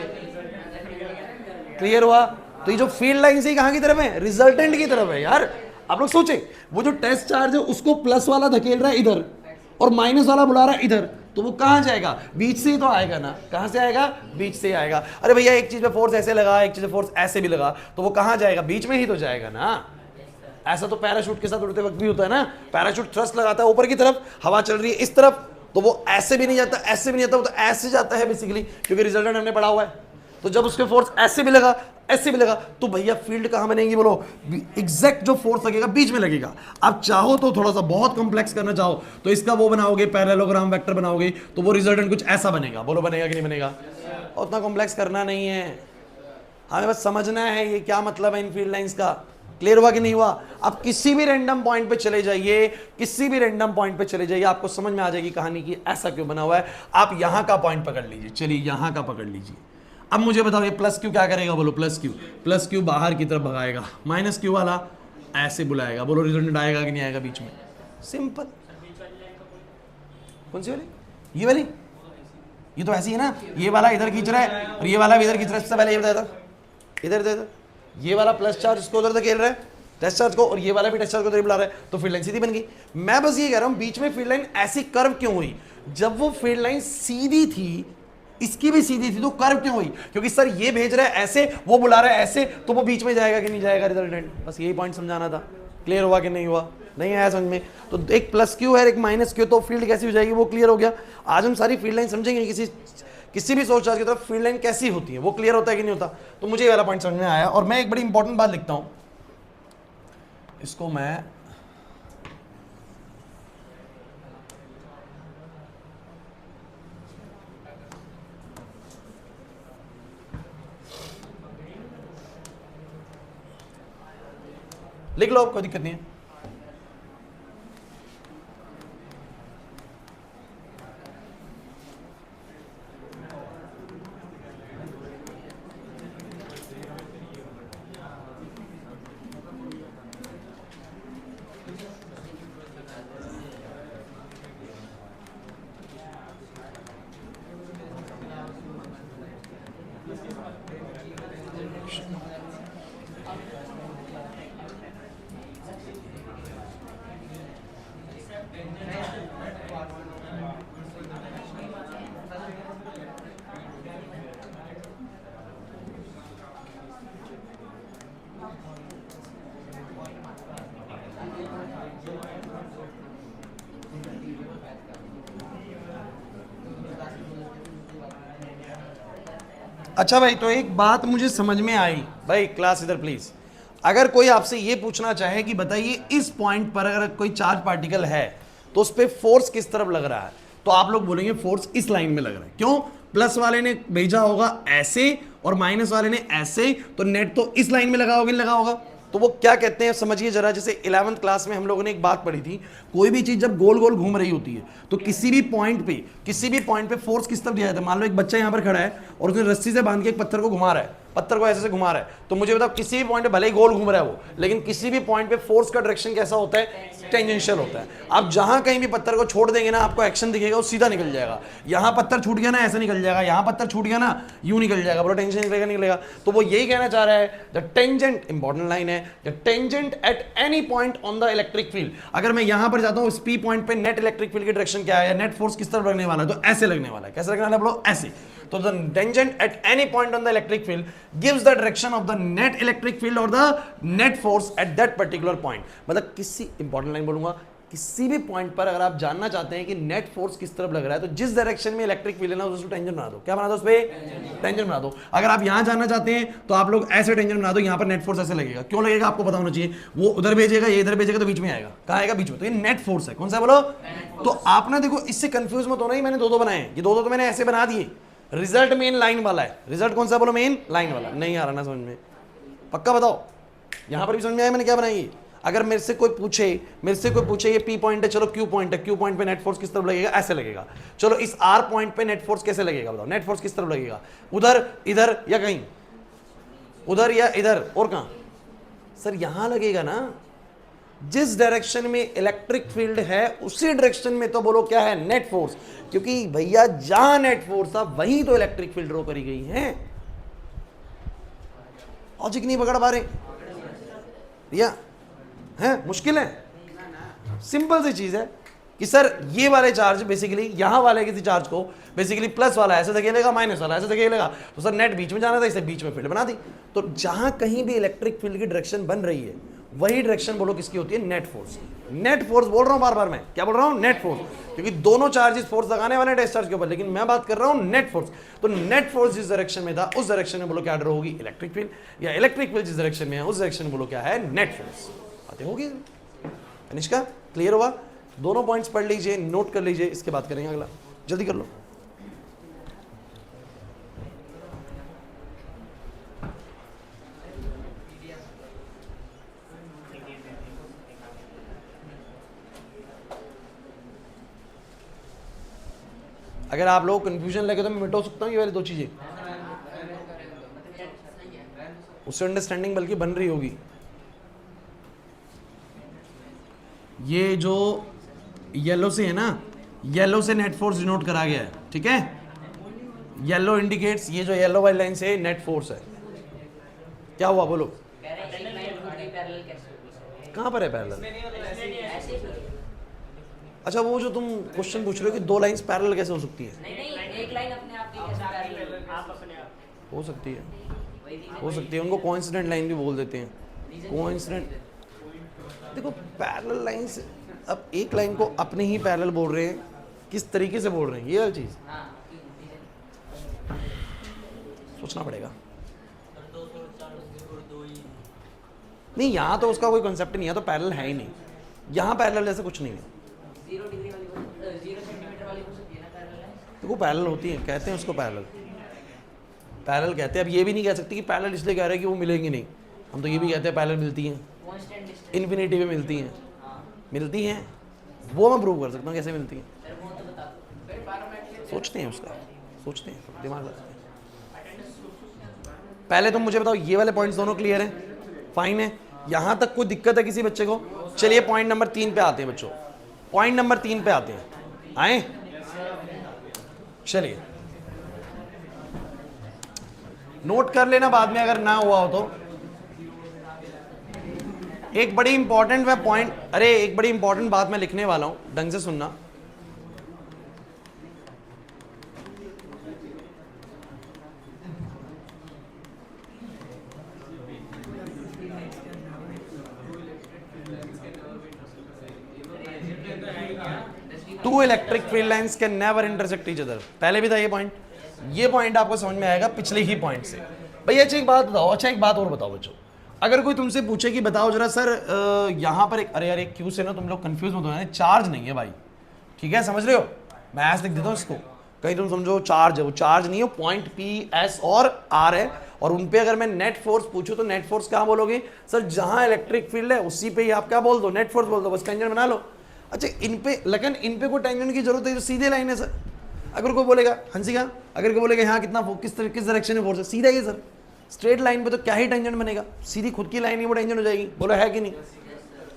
[SPEAKER 1] क्लियर हुआ? तो ये जो फील्ड लाइन से कहां की तरफ है? रिजल्टेंट की तरफ है यार। आप लोग सोचे वो जो टेस्ट चार्ज है उसको प्लस वाला धकेल रहा है इधर और माइनस वाला बुला रहा है इधर, तो वो कहां जाएगा? बीच से ही तो आएगा ना। कहां से आएगा? बीच से आएगा। अरे भैया एक चीज पे फोर्स ऐसे लगा, एक चीज पे फोर्स ऐसे भी लगा, तो वो कहां जाएगा? बीच में ही तो जाएगा ना। ऐसा तो पैराशूट के साथ उड़ते वक्त भी होता है ना। पैराशूट थ्रस्ट लगाता है ऊपर की तरफ, हवा चल रही है इस तरफ, तो वो ऐसे भी नहीं जाता, ऐसे भी नहीं जाता, वो तो ऐसे जाता है बेसिकली, क्योंकि रिजल्टेंट हमने पढ़ा हुआ है। तो जब उसके फोर्स ऐसे भी लगा, ऐसे भी लगा, तो भैया फील्ड कहां बनेगी बोलो? एग्जैक्ट जो फोर्स लगेगा बीच में लगेगा। आप चाहो तो थोड़ा सा बहुत कॉम्प्लेक्स करना चाहो तो इसका वो बनाओगे, पैरेललोग्राम वेक्टर बनाओगे, तो वो रिजल्टेंट कुछ ऐसा बनेगा। बोलो बनेगा कि नहीं बनेगा? उतना कॉम्प्लेक्स करना नहीं है, हमें बस समझना है ये क्या मतलब है इन फील्ड लाइंस का। क्लियर हुआ कि नहीं हुआ? आप किसी भी रैंडम पॉइंट पे चले जाइए, किसी भी रैंडम पॉइंट पे चले जाइए, आपको समझ में आ जाएगी कहानी की ऐसा क्यों बना हुआ है। आप यहां का पॉइंट पकड़ लीजिए, चलिए यहां का पकड़ लीजिए। अब मुझे बताओ ये प्लस क्यू क्या करेगा? बोलो प्लस क्यू बाहर की तरफ भगाएगा, माइनस क्यू वाला ऐसे बुलाएगा। बोलो रिजल्टेंट आएगा कि नहीं आएगा बीच में? सिंपल। कौन सी वाली? ये वाली? ये तो ऐसी है ना, ये वाला इधर खींच रहा है और ये वाला भी इधर खींच रहा है। इससे पहले ये बताया था, इधर ये वाला प्लस चार्ज इसको उधर धकेल रहा है टेस्ट चार्ज को, और ये वाला भी टेस्ट चार्ज को उधर बुला रहा है, तो फील्ड लाइन सीधी बन गई। मैं बस ये कह रहा हूं बीच में फील्ड लाइन ऐसी कर्व क्यों हुई? जब वो फील्ड लाइन सीधी थी, इसकी भी सीधी थी, तो कर्व क्यों हुई? क्योंकि सर ये भेज रहा है ऐसे, वो बुला रहा है ऐसे, तो वो बीच में जाएगा कि नहीं जाएगा रिजल्टेंट? बस यही पॉइंट समझाना था। क्लियर हुआ कि नहीं हुआ? नहीं आया समझ में? तो एक प्लस क्यू है, एक माइनस क्यू, तो फील्ड कैसी हो जाएगी वो क्लियर हो गया। आज हम सारी फील्ड लाइन समझेंगे, किसी भी सोर्स चार्ज की तरफ फील्ड लाइन कैसी होती है वो क्लियर होता है कि नहीं होता। तो मुझे ये वाला पॉइंट समझ में आया। और मैं एक बड़ी इंपॉर्टेंट बात लिखता हूं, इसको मैं लिख लो, कोई दिक्कत नहीं है। अच्छा भाई, तो एक बात मुझे समझ में आई भाई, क्लास इधर प्लीज। अगर कोई आपसे ये पूछना चाहे कि बताइए इस पॉइंट पर अगर कोई चार्ज पार्टिकल है तो उस पर फोर्स किस तरफ लग रहा है, तो आप लोग बोलेंगे फोर्स इस लाइन में लग रहा है। क्यों? प्लस वाले ने भेजा होगा ऐसे और माइनस वाले ने ऐसे, तो नेट तो इस लाइन में लगा होगा, लगा होगा। तो वो क्या कहते हैं समझिए जरा। जैसे 11वीं क्लास में हम लोगों ने एक बात पढ़ी थी, कोई भी चीज जब गोल गोल घूम रही होती है तो किसी भी पॉइंट पे फोर्स किस तरफ दिया जाता है। मान लो एक बच्चा यहां पर खड़ा है और उसने रस्सी से बांध के एक पत्थर को घुमा रहा है, पत्थर को ऐसे से घुमा रहा है, तो मुझे बताओ किसी भी पॉइंट पे भले ही गोल घूम रहा है वो, लेकिन किसी भी पॉइंट पे फोर्स का डायरेक्शन कैसा होता है? टेंजेंशियल होता है। आप जहां कहीं भी पत्थर को छोड़ देंगे ना, आपको एक्शन दिखेगा, वो सीधा निकल जाएगा। यहां पत्थर छूट गया ना, ऐसे निकल जाएगा, यहां पत्थर छूट गया ना, यूं निकल जाएगा। बोलो टेंशन निकलेगा, निकलेगा। तो वो यही कहना चाह रहा है, द टेंजेंट, इंपॉर्टेंट लाइन है, the tangent at any point on the electric field. अगर मैं यहां पर जाता हूं इस पी पॉइंट पे, नेट इलेक्ट्रिक फील्ड की डायरेक्शन क्या है, नेट फोर्स किस तरफ लगने वाला है? तो ऐसे लगने वाला है। कैसे लगने वाला है बोलो? ऐसे। तो the tangent at any point on the electric field gives the direction of the net electric field or the net force at that particular point। मतलब किसी इंपॉर्टेंट लाइन बोलूंगा, किसी भी पॉइंट पर अगर आप जानना चाहते हैं कि नेट फोर्स किस तरफ लग रहा है, तो जिस डायरेक्शन में इलेक्ट्रिक फील्ड है ना, उसको टेंजेंट बना दो। क्या बना दो? उस पे टेंजेंट बना दो। अगर आप यहां जानना चाहते हैं तो आप लोग ऐसे टेंजेंट बना दो, यहां पर नेट फोर्स ऐसे लगेगा। क्यों लगेगा आपको पता होना चाहिए। वो उधर भेजेगा, ये इधर भेजेगा, तो बीच में आएगा। कहां आएगा? बीच में। तो ये नेट फोर्स है। कौन सा बोलो? तो आप ना देखो, इससे कंफ्यूज मत होना ही, मैंने दो बनाए, ये दो तो मैंने ऐसे बना दिए। रिजल्ट मेन लाइन वाला है। रिजल्ट कौन सा बोलो? मेन लाइन वाला। नहीं आ रहा ना समझ में? पक्का बताओ। यहां पर भी समझ में आया मैंने क्या बनाई? अगर मेरे से कोई पूछे ये पी पॉइंट है, चलो क्यू पॉइंट है, क्यू पॉइंट पे नेट फोर्स किस तरफ लगेगा, ऐसे लगेगा। चलो इस आर पॉइंट पे नेट फोर्स कैसे लगेगा बताओ, नेट फोर्स किस तरफ लगेगा, उधर, इधर या कहीं, उधर या इधर, और कहां सर, यहां लगेगा ना। जिस डायरेक्शन में इलेक्ट्रिक फील्ड है उसी डायरेक्शन में तो बोलो क्या है, नेट फोर्स, क्योंकि भैया जहां नेट फोर्स था वहीं तो इलेक्ट्रिक फील्ड ड्रॉ करी गई है। लॉजिक नहीं पकड़ पा रहे भैया, है मुश्किल है। सिंपल सी चीज है कि सर ये वाले चार्ज बेसिकली यहां वाले किसी चार्ज को बेसिकली प्लस वाला ऐसे धकेलेगा, माइनस वाला ऐसे धकेलेगा, तो सर नेट बीच में जाना था, इसे बीच में फील्ड बना दी। तो जहां कहीं भी इलेक्ट्रिक फील्ड की डायरेक्शन बन रही है वही डायरेक्शन बोलो किसकी होती है, नेट फोर्स। नेट फोर्स बोल रहा हूं बार बार, मैं क्या बोल रहा हूं, नेट फोर्स, क्योंकि दोनों चार्जेस फोर्स लगाने वाले टेस्ट चार्ज के ऊपर, लेकिन मैं बात कर रहा हूं नेट फोर्स। तो नेट फोर्स जिस डायरेक्शन में था उस डायरेक्शन में बोलो क्या ड्रॉ होगी, इलेक्ट्रिक फील्ड, या इलेक्ट्रिक फील्ड जिस डायरेक्शन में है उस डायरेक्शन में बोलो क्या है, नेट फोर्स। बातें होगी कनिष्का, क्लियर हुआ? दोनों पॉइंट्स पढ़ लीजिए, नोट कर लीजिए, इसके बाद करेंगे अगला, जल्दी कर लो। अगर आप लोग कंफ्यूजन लगे तो मैं मिटा सकता हूँ ये वाली दो चीजें, उससे अंडरस्टैंडिंग बल्कि बन रही होगी। ये जो येलो से है ना, येलो से नेट फोर्स डिनोट करा गया है, ठीक है, येलो इंडिकेट्स, ये जो येलो वाली लाइन से नेट फोर्स है। क्या हुआ बोलो, कहां पर है पैरेलल? अच्छा वो जो तुम क्वेश्चन पूछ रहे हो कि दो लाइंस पैरेलल कैसे हो सकती है,
[SPEAKER 2] नहीं, एक लाइन अपने आप ही कैसे पैरेलल, आप अपने आप
[SPEAKER 1] हो सकती है, उनको कोइंसिडेंट लाइन भी बोल देते हैं, कोइंसिडेंट। देखो पैरेलल लाइंस, अब एक लाइन को अपने ही पैरेलल बोल रहे हैं, किस तरीके से बोल रहे हैं ये वाली चीज सोचना पड़ेगा। नहीं यहाँ तो उसका कोई कॉन्सेप्ट नहीं है, तो पैरेलल है ही नहीं, यहाँ पैरेलल जैसे कुछ नहीं है।
[SPEAKER 2] 0 डिग्री वाली 0 सेंटीमीटर वाली हो सकती है ना पैरेलल?
[SPEAKER 1] देखो पैरेलल होती है, कहते हैं उसको पैरेलल कहते हैं। अब ये भी नहीं कह सकते कि पैरेलल इसलिए कह रहे हैं कि वो मिलेंगी नहीं, हम तो ये भी कहते हैं पैरेलल मिलती हैं, इन्फिनिटी में मिलती हैं, वो मैं प्रूव कर सकता हूँ कैसे मिलती हैं। सोचते हैं उसका, सोचते हैं, दिमाग लगाते हैं। पहले तुम मुझे बताओ ये वाले पॉइंट्स दोनों क्लियर हैं, फाइन है, यहां तक कोई दिक्कत है किसी बच्चे को? चलिए पॉइंट नंबर 3 पे आते हैं बच्चों, पॉइंट नंबर 3 पे आते हैं, आए चलिए नोट कर लेना बाद में अगर ना हुआ हो तो। एक बड़ी इंपॉर्टेंट मैं पॉइंट, अरे एक बड़ी इंपॉर्टेंट बात मैं लिखने वाला हूं, ढंग से सुनना। Two electric field lines can never intersect each other, पहले भी था ये पॉइंट आपको समझ में आएगा पिछले ही पॉइंट से। भैया अच्छा एक बात बताओ, अच्छा एक बात और बताओ बच्चों, अगर कोई तुमसे पूछे कि बताओ जरा सर यहाँ पर एक, अरे यार एक क्यू से ना तुम लोग कंफ्यूज मत हो, चार्ज नहीं है भाई, ठीक है समझ रहे हो, मैं ऐसे लिख देता हूँ इसको, कहीं तुम समझो चार्ज है, वो चार्ज नहीं है, पॉइंट पी एस और आर है, और उन पे अगर मैं नेट फोर्स पूछूं तो नेट फोर्स क्या बोलोगे सर, जहां इलेक्ट्रिक फील्ड है उसी पे ही आप क्या बोल दो, नेट फोर्स बोल दो, बस टेंजेंट बना लो। अच्छा इन पे, लेकिन इन पे कोई टेंजेंट की जरूरत है, तो सीधे लाइन है सर। अगर कोई बोलेगा हंसी का, अगर कोई बोलेगा यहाँ कितना किस डायरेक्शन में फोर्स है, सीधा ही है सर, स्ट्रेट लाइन पे तो क्या ही टेंजेंट बनेगा, सीधी खुद की लाइन ही वो टेंजेंट हो जाएगी, बोलो है कि नहीं?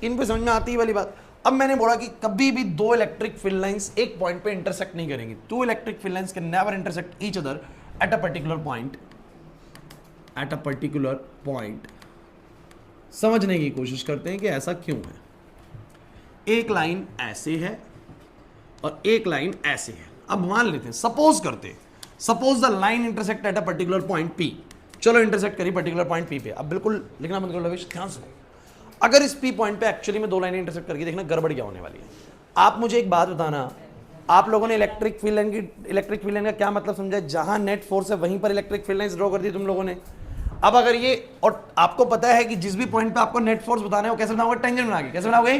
[SPEAKER 1] इन पे समझ में आती है वाली बात। अब मैंने बोला कि कभी भी दो इलेक्ट्रिक फील्ड लाइंस एक पॉइंट पे इंटरसेक्ट नहीं करेंगी, two electric field lines can never intersect each other at a particular point, at a particular point. समझने की कोशिश करते हैं कि ऐसा क्यों है। एक लाइन ऐसे है और एक लाइन ऐसे है। अब मान लेते हैं, सपोज करते हैं, suppose the line intersect at a particular point P, चलो इंटरसेक्ट करी पर्टिकुलर पॉइंट पी पे। अब बिल्कुल लिखना बंद करो लवेश, ध्यान से, अगर इस पी पॉइंट पे एक्चुअली में दो लाइनें इंटरसेक्ट करके देखना गड़बड़ क्या होने वाली है। आप मुझे एक बात बताना, आप लोगों ने इलेक्ट्रिक फील्ड लाइन का क्या मतलब समझा? जहां नेट फोर्स है वहीं पर इलेक्ट्रिक फील्ड लाइंस ड्रॉ कर दी तुम लोगों ने। अब अगर ये, और आपको पता है कि जिस भी पॉइंट पे आपको नेट फोर्स बताना है वो कैसे बनाओगे, टेंजेंट बना के कैसे बनाओगे।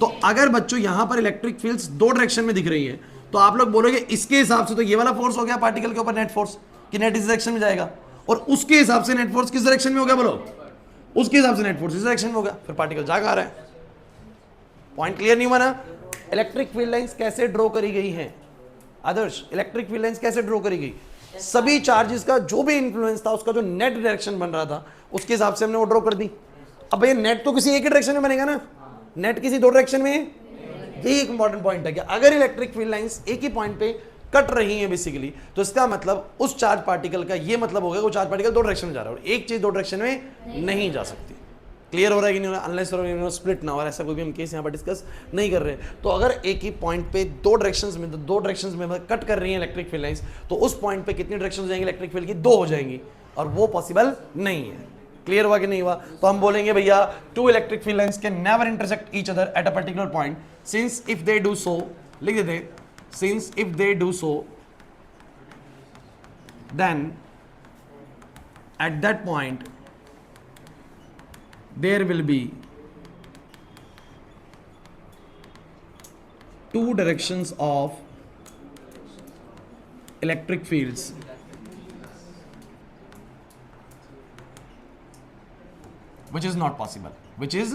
[SPEAKER 1] तो अगर बच्चों यहां पर इलेक्ट्रिक फील्ड्स दो डायरेक्शन में दिख रही है तो आप लोग बोलोगे इसके हिसाब से तो ये वाला फोर्स हो गया पार्टिकल के ऊपर नेट फोर्स, कि नेट इस डायरेक्शन में जाएगा, और उसके हिसाब से नेट फोर्स किस डायरेक्शन में हो गया, बोलो उसके हिसाब से नेट फोर्स इस डायरेक्शन में हो गया, फिर पार्टिकल जा आ रहा है। पॉइंट क्लियर नहीं हुआ ना? इलेक्ट्रिक फील्ड लाइंस कैसे ड्रॉ करी गई हैं आदर्श? इलेक्ट्रिक फील्ड लाइंस कैसे ड्रॉ करी गई? सभी चार्जेस का जो भी इन्फ्लुएंस था उसका जो नेट डायरेक्शन बन रहा था उसके हिसाब से हमने वो ड्रॉ कर दी। अब ये नेट तो किसी एक ही डायरेक्शन में बनेगा ना, नेट किसी दो डायरेक्शन में। यही एक इंपॉर्टेंट पॉइंट है कि अगर इलेक्ट्रिक फील्ड लाइंस एक ही पॉइंट पे कट रही हैं बेसिकली, तो इसका मतलब उस चार्ज पार्टिकल का ये मतलब होगा कि वो चार्ज पार्टिकल दो डायरेक्शन में जा रहा है और एक चीज दो डायरेक्शन में नहीं जा सकती। क्लियर हो रहा है कि नहीं हो रहा? अनलेस स्प्लिट ना हो, और ऐसा कोई भी हम केस यहाँ पर डिस्कस नहीं कर रहे। तो अगर एक ही पॉइंट पे दो डायरेक्शंस में कट कर रही है इलेक्ट्रिक फील्ड लाइंस, तो उस पॉइंट पे कितनी डायरेक्शन हो जाएंगी इलेक्ट्रिक फील्ड की? दो हो जाएंगी, और वो पॉसिबल नहीं है। क्लियर हुआ कि नहीं हुआ? तो हम बोलेंगे भैया two electric field lines can never intersect each other at a particular point since if they do so, लिख देते, since if they do so then at that point there will be two directions of electric fields which is not possible, which is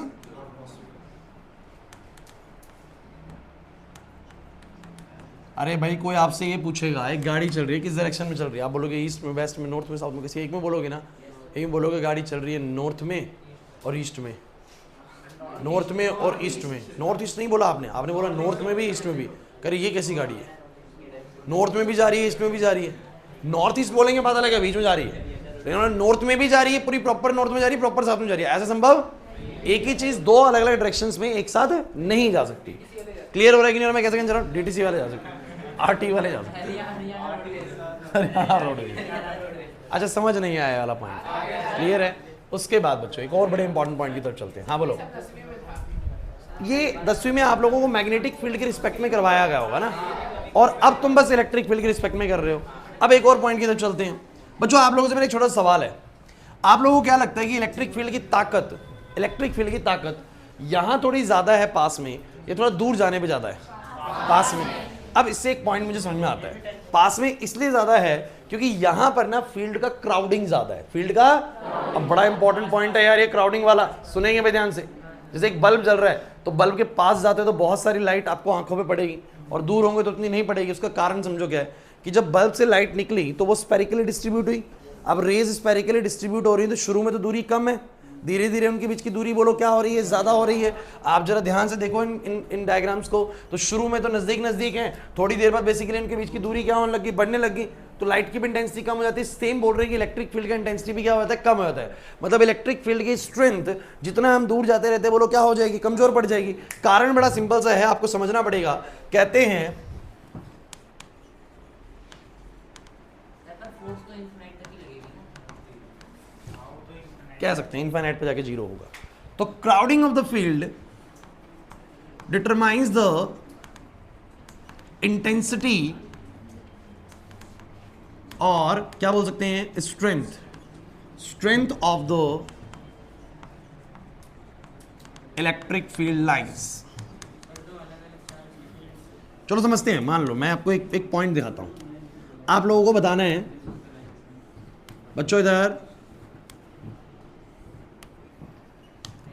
[SPEAKER 1] अरे भाई कोई आपसे ये पूछेगा एक गाड़ी चल रही है किस डायरेक्शन में चल रही है, आप बोलोगे ईस्ट में, वेस्ट में, नॉर्थ में, साउथ में, किसी एक में बोलोगे ना? एक में बोलोगे गाड़ी चल रही है नॉर्थ में और ईस्ट में, नॉर्थ में और ईस्ट में। नॉर्थ ईस्ट नहीं बोला आपने, आपने बोला नॉर्थ में भी ईस्ट में भी। करे ये कैसी गाड़ी है? नॉर्थ में भी जा रही है ईस्ट में भी जा रही है। नॉर्थ ईस्ट बोलेंगे पता लगा बीच में जा रही है, लेकिन नॉर्थ में भी जा रही है, पूरी प्रॉपर नॉर्थ में जा रही है, प्रॉपर साउथ में जा रही है। ऐसा संभव? एक ही चीज दो अलग अलग डायरेक्शंस में एक साथ नहीं जा सकती। क्लियर हो रहा है कि नहीं? मैं कैसे जरा डीटीसी वाले जा सकते, आरटी वाले जा सकते, हरियाणा रोडवेज। अच्छा समझ नहीं आया वाला पॉइंट, क्लियर है? उसके बाद बच्चों एक और बड़े इंपॉर्टेंट पॉइंट की तरफ चलते हैं। हाँ बोलो। ये 10वीं में आप लोगों को मैग्नेटिक फील्ड के रिस्पेक्ट में करवाया गया होगा ना, और अब तुम बस इलेक्ट्रिक फील्ड के रिस्पेक्ट में कर रहे हो। अब एक और पॉइंट की तरफ चलते हैं बच्चों। आप लोगों से मेरा एक छोटा सवाल है, आप लोगों को क्या लगता है कि इलेक्ट्रिक फील्ड की ताकत यहां थोड़ी ज्यादा है पास में, या थोड़ा दूर जाने पे ज्यादा है? पास में। अब इससे एक पॉइंट मुझे समझ में आता है, पास में इसलिए ज्यादा है क्योंकि यहां पर ना फील्ड का क्राउडिंग ज्यादा है। फील्ड का, अब बड़ा इंपॉर्टेंट पॉइंट है यार ये क्राउडिंग वाला, सुनेंगे भाई ध्यान से। जैसे एक बल्ब जल रहा है तो बल्ब के पास जाते हो तो बहुत सारी लाइट आपको आंखों पे पड़ेगी, और दूर होंगे तो उतनी नहीं पड़ेगी। उसका कारण समझो क्या है कि जब बल्ब से लाइट निकली तो वो स्पेरिकली डिस्ट्रीब्यूट हुई। अब रेज स्पेरिकली डिस्ट्रीब्यूट हो रही है तो शुरू में तो दूरी कम है, धीरे धीरे उनके बीच की दूरी बोलो क्या हो रही है? ज्यादा हो रही है। आप जरा ध्यान से देखो इन डायग्राम्स को, तो शुरू में तो नजदीक हैं, थोड़ी देर बाद बेसिकली इनके बीच की दूरी क्या होने लगी? बढ़ने लगी, तो लाइट की भी इंटेंसिटी कम हो जाती है। सेम बोल रहे हैं कि इलेक्ट्रिक फील्ड का इंटेंसिटी भी क्या होता है? कम हो जाता है। मतलब इलेक्ट्रिक फील्ड की स्ट्रेंथ जितना हम दूर जाते रहते हैं बोलो क्या हो जाएगी? कमजोर पड़ जाएगी। कारण बड़ा सिंपल सा है, आपको समझना पड़ेगा। कहते हैं कह सकते हैं इनफाइनाइट पे जाके जीरो होगा। तो crowding of the field determines the intensity, और क्या बोल सकते हैं? Strength of the electric field lines. चलो समझते हैं। मान लो मैं आपको एक पॉइंट दिखाता हूं, आप लोगों को बताना है बच्चों, इधर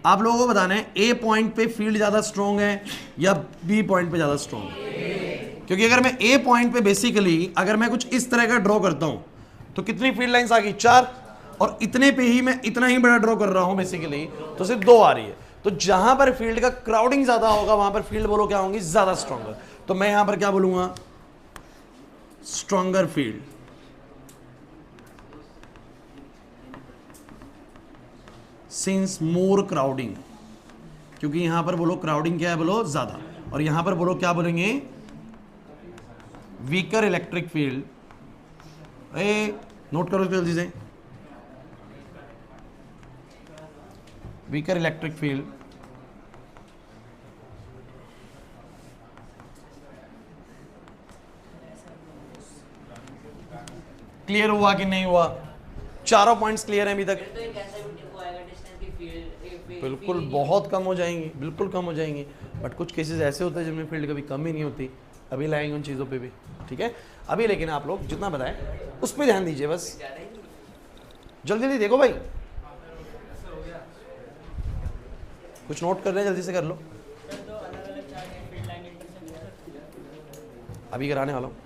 [SPEAKER 1] आप लोगों को बताना है ए पॉइंट पे फील्ड ज्यादा स्ट्रॉन्ग है या बी पॉइंट पे ज्यादा स्ट्रॉन्ग है। क्योंकि अगर मैं ए पॉइंट पे बेसिकली अगर मैं कुछ इस तरह का ड्रॉ करता हूं तो कितनी फील्ड लाइंस आ गई? 4, और इतने पे ही मैं इतना ही बड़ा ड्रॉ कर रहा हूं बेसिकली तो सिर्फ 2 आ रही है। तो जहां पर फील्ड का क्राउडिंग ज्यादा होगा वहां पर फील्ड बोलो क्या होंगी? ज्यादा स्ट्रॉन्गर। तो मैं यहां पर क्या बोलूंगा? Stronger field. सिंस मोर क्राउडिंग, क्योंकि यहां पर बोलो क्राउडिंग क्या है? बोलो ज्यादा। और यहां पर बोलो क्या बोलेंगे? Weaker electric field. नोट करो जल्दी से, वीकर इलेक्ट्रिक फील्ड क्लियर हुआ कि नहीं हुआ? चारों पॉइंट्स क्लियर हैं अभी तक?
[SPEAKER 2] तो एक ऐसा भी वो आएगा डिस्टेंस की फील्ड
[SPEAKER 1] बिल्कुल बहुत कम हो जाएंगी, बिल्कुल कम हो जाएंगी। बट कुछ केसेस ऐसे होते हैं जिनमें फील्ड कभी कम ही नहीं होती। अभी लाएंगे उन चीज़ों पे भी, ठीक है? अभी लेकिन आप लोग जितना बताएं उस पर ध्यान दीजिए बस। जल्दी जल्दी देखो भाई, कुछ नोट कर रहे हैं जल्दी से कर लो। अभी कराने वाला हूँ।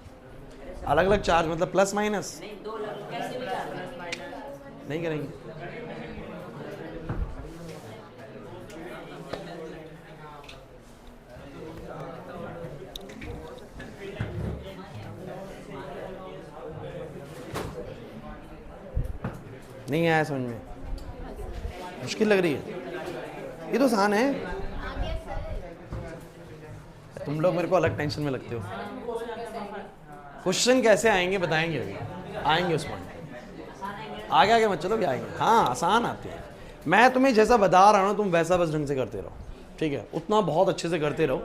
[SPEAKER 1] अलग अलग चार्ज मतलब प्लस माइनस
[SPEAKER 2] नहीं, दो अलग कैसे भी चार्ज
[SPEAKER 1] नहीं करेंगे। नहीं आया समझ में, मुश्किल लग रही है, ये तो आसान है। तुम लोग मेरे को अलग टेंशन में लगते हो। क्वेश्चन कैसे आएंगे बताएंगे, अभी आएंगे उस पॉइंट पे। आगे आगे मत चलो, भी आएंगे। हाँ आसान आते हैं, मैं तुम्हें जैसा बता रहा हूँ तुम वैसा बस ढंग से करते रहो, ठीक है? उतना बहुत अच्छे से करते रहो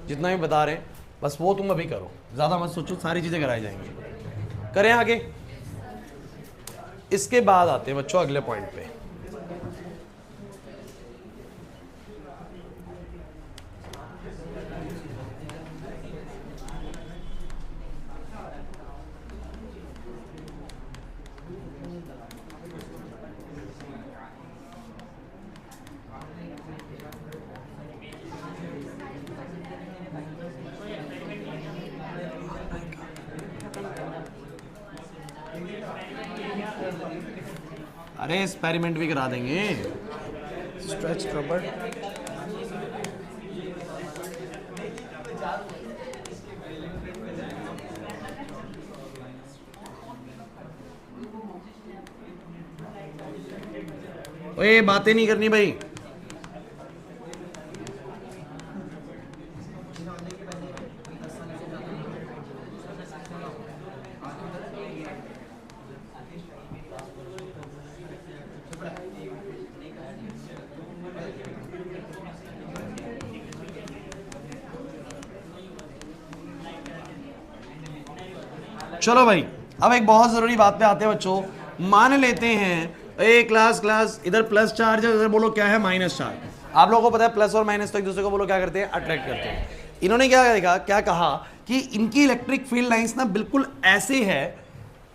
[SPEAKER 1] जितना भी बता रहे हैं, बस वो तुम अभी करो, ज़्यादा मत सोचो, सारी चीज़ें कराई जाएंगी। करें आगे। इसके बाद आते हैं बच्चों अगले पॉइंट पे। अरे एक्सपेरिमेंट भी करा देंगे। स्ट्रेच रबड़, ओए बातें नहीं करनी भाई। चलो भाई, अब एक बहुत जरूरी बात पे आते हैं बच्चों। मान लेते हैं ए क्लास इधर प्लस चार्ज है, इधर बोलो क्या है माइनस चार्ज। आप लोगों को पता है प्लस और माइनस तो एक दूसरे को बोलो क्या करते हैं, अट्रैक्ट करते हैं। इन्होंने क्या देखा, क्या कहा कि इनकी इलेक्ट्रिक फील्ड लाइंस ना बिल्कुल ऐसे है,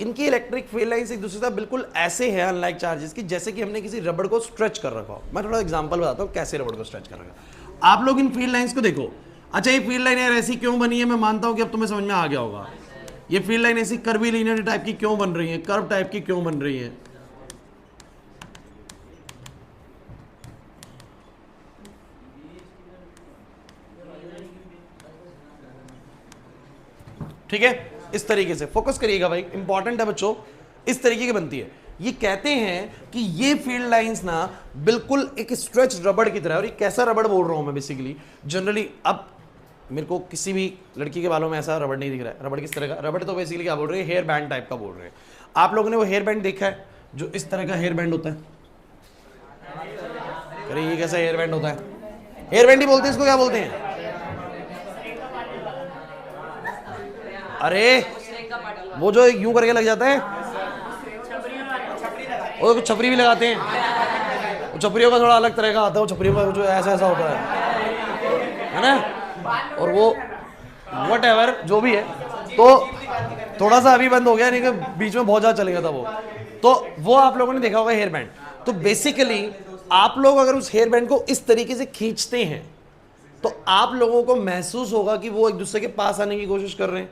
[SPEAKER 1] इनकी इलेक्ट्रिक फील्ड लाइंस एक दूसरे से बिल्कुल ऐसे है अनलाइक चार्जेस की, जैसे कि हमने किसी रबड़ को स्ट्रेच कर रखा हो। मैं थोड़ा एग्जांपल बताता हूँ कैसे रबड़ को स्ट्रेच कर रखा। आप लोग इन फील्ड लाइंस को देखो। अच्छा ये फील्ड लाइन यार ऐसी क्यों बनी है, मैं मानता हूँ कि अब तुम्हें समझ में आ गया होगा। ये फील्ड लाइन ऐसी कर्वी लीनियर टाइप की क्यों बन रही है, कर्व टाइप की क्यों बन रही है? ठीक है, इस तरीके से फोकस करिएगा भाई, इंपॉर्टेंट है बच्चों। इस तरीके की बनती है। ये कहते हैं कि ये फील्ड लाइंस ना बिल्कुल एक स्ट्रेच रबड़ की तरह है। और ये कैसा रबड़ बोल रहा हूं मैं बेसिकली, जनरली अब मेरे को किसी भी लड़की के बालों में ऐसा रबड़ नहीं दिख रहा है। रबड़ किस तरह का रबड़, तो बेसिकली क्या बोल रहे हैं, हेयर बैंड टाइप का बोल रहे हैं। आप लोगों ने वो हेयर बैंड देखा है जो इस तरह का हेयर बैंड होता है? अरे ये कैसा हेयर बैंड होता है? हेयर बैंड ही बोलते हैं इसको, क्या बोलते हैं? अरे वो जो यूं करके लग जाता है, वो कुछ छपरी भी लगाते हैं। वो छपरियों का थोड़ा अलग तरह का आता है, वो छपरियों का जो ऐसा ऐसा होता है ना। और वो व्हाटएवर जो भी है, तो थोड़ा सा अभी बंद हो गया, नहीं कि बीच में बहुत ज्यादा चल गया था वो। तो वो आप लोगों ने देखा होगा हेयर बैंड। तो बेसिकली आप लोग अगर उस हेयर बैंड को इस तरीके से खींचते हैं तो आप लोगों को महसूस होगा कि वो एक दूसरे के पास आने की कोशिश कर रहे हैं,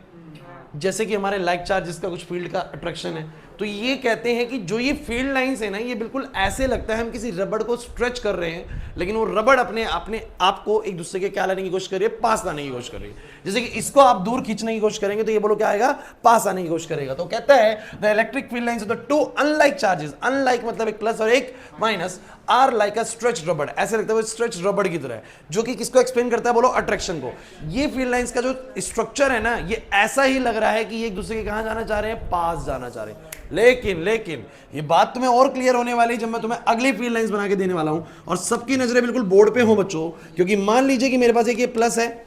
[SPEAKER 1] जैसे कि हमारे लाइक चार्जेस का कुछ फील्ड का अट्रैक्शन है। तो ये कहते हैं कि जो ये फील्ड लाइंस है ना, ये बिल्कुल ऐसे लगता है हम किसी रबड़ को स्ट्रेच कर रहे हैं, लेकिन वो रबड़ अपने अपने आप को एक दूसरे के क्या लाने की कोशिश कर रही है, पास लाने की कोशिश कर रही है। जैसे कि इसको आप दूर खींचने की कोशिश करेंगे तो ये बोलो क्या आएगा, पास आने की कोशिश करेगा। तो कहता है the electric field lines of the two unlike charges, unlike मतलब एक प्लस और एक minus, are like a stretch रबड़, ऐसे लगता है वो स्ट्रेच रबड़ की तरह है, जो कि किसको एक्सप्लेन करता है, बोलो अट्रैक्शन को। ये फील्ड लाइंस का जो स्ट्रक्चर है ना, ये ऐसा ही लग रहा है कि ये एक दूसरे के कहां जाना चाह रहे हैं, पास जाना चाह रहे हैं। लेकिन ये बात तुम्हें और क्लियर होने वाली जब मैं तुम्हें अगली फील्ड लाइंस बना के देने वाला हूं, और सबकी नजरें बिल्कुल बोर्ड पे हो बच्चों, क्योंकि मान लीजिए कि मेरे पास एक ये प्लस है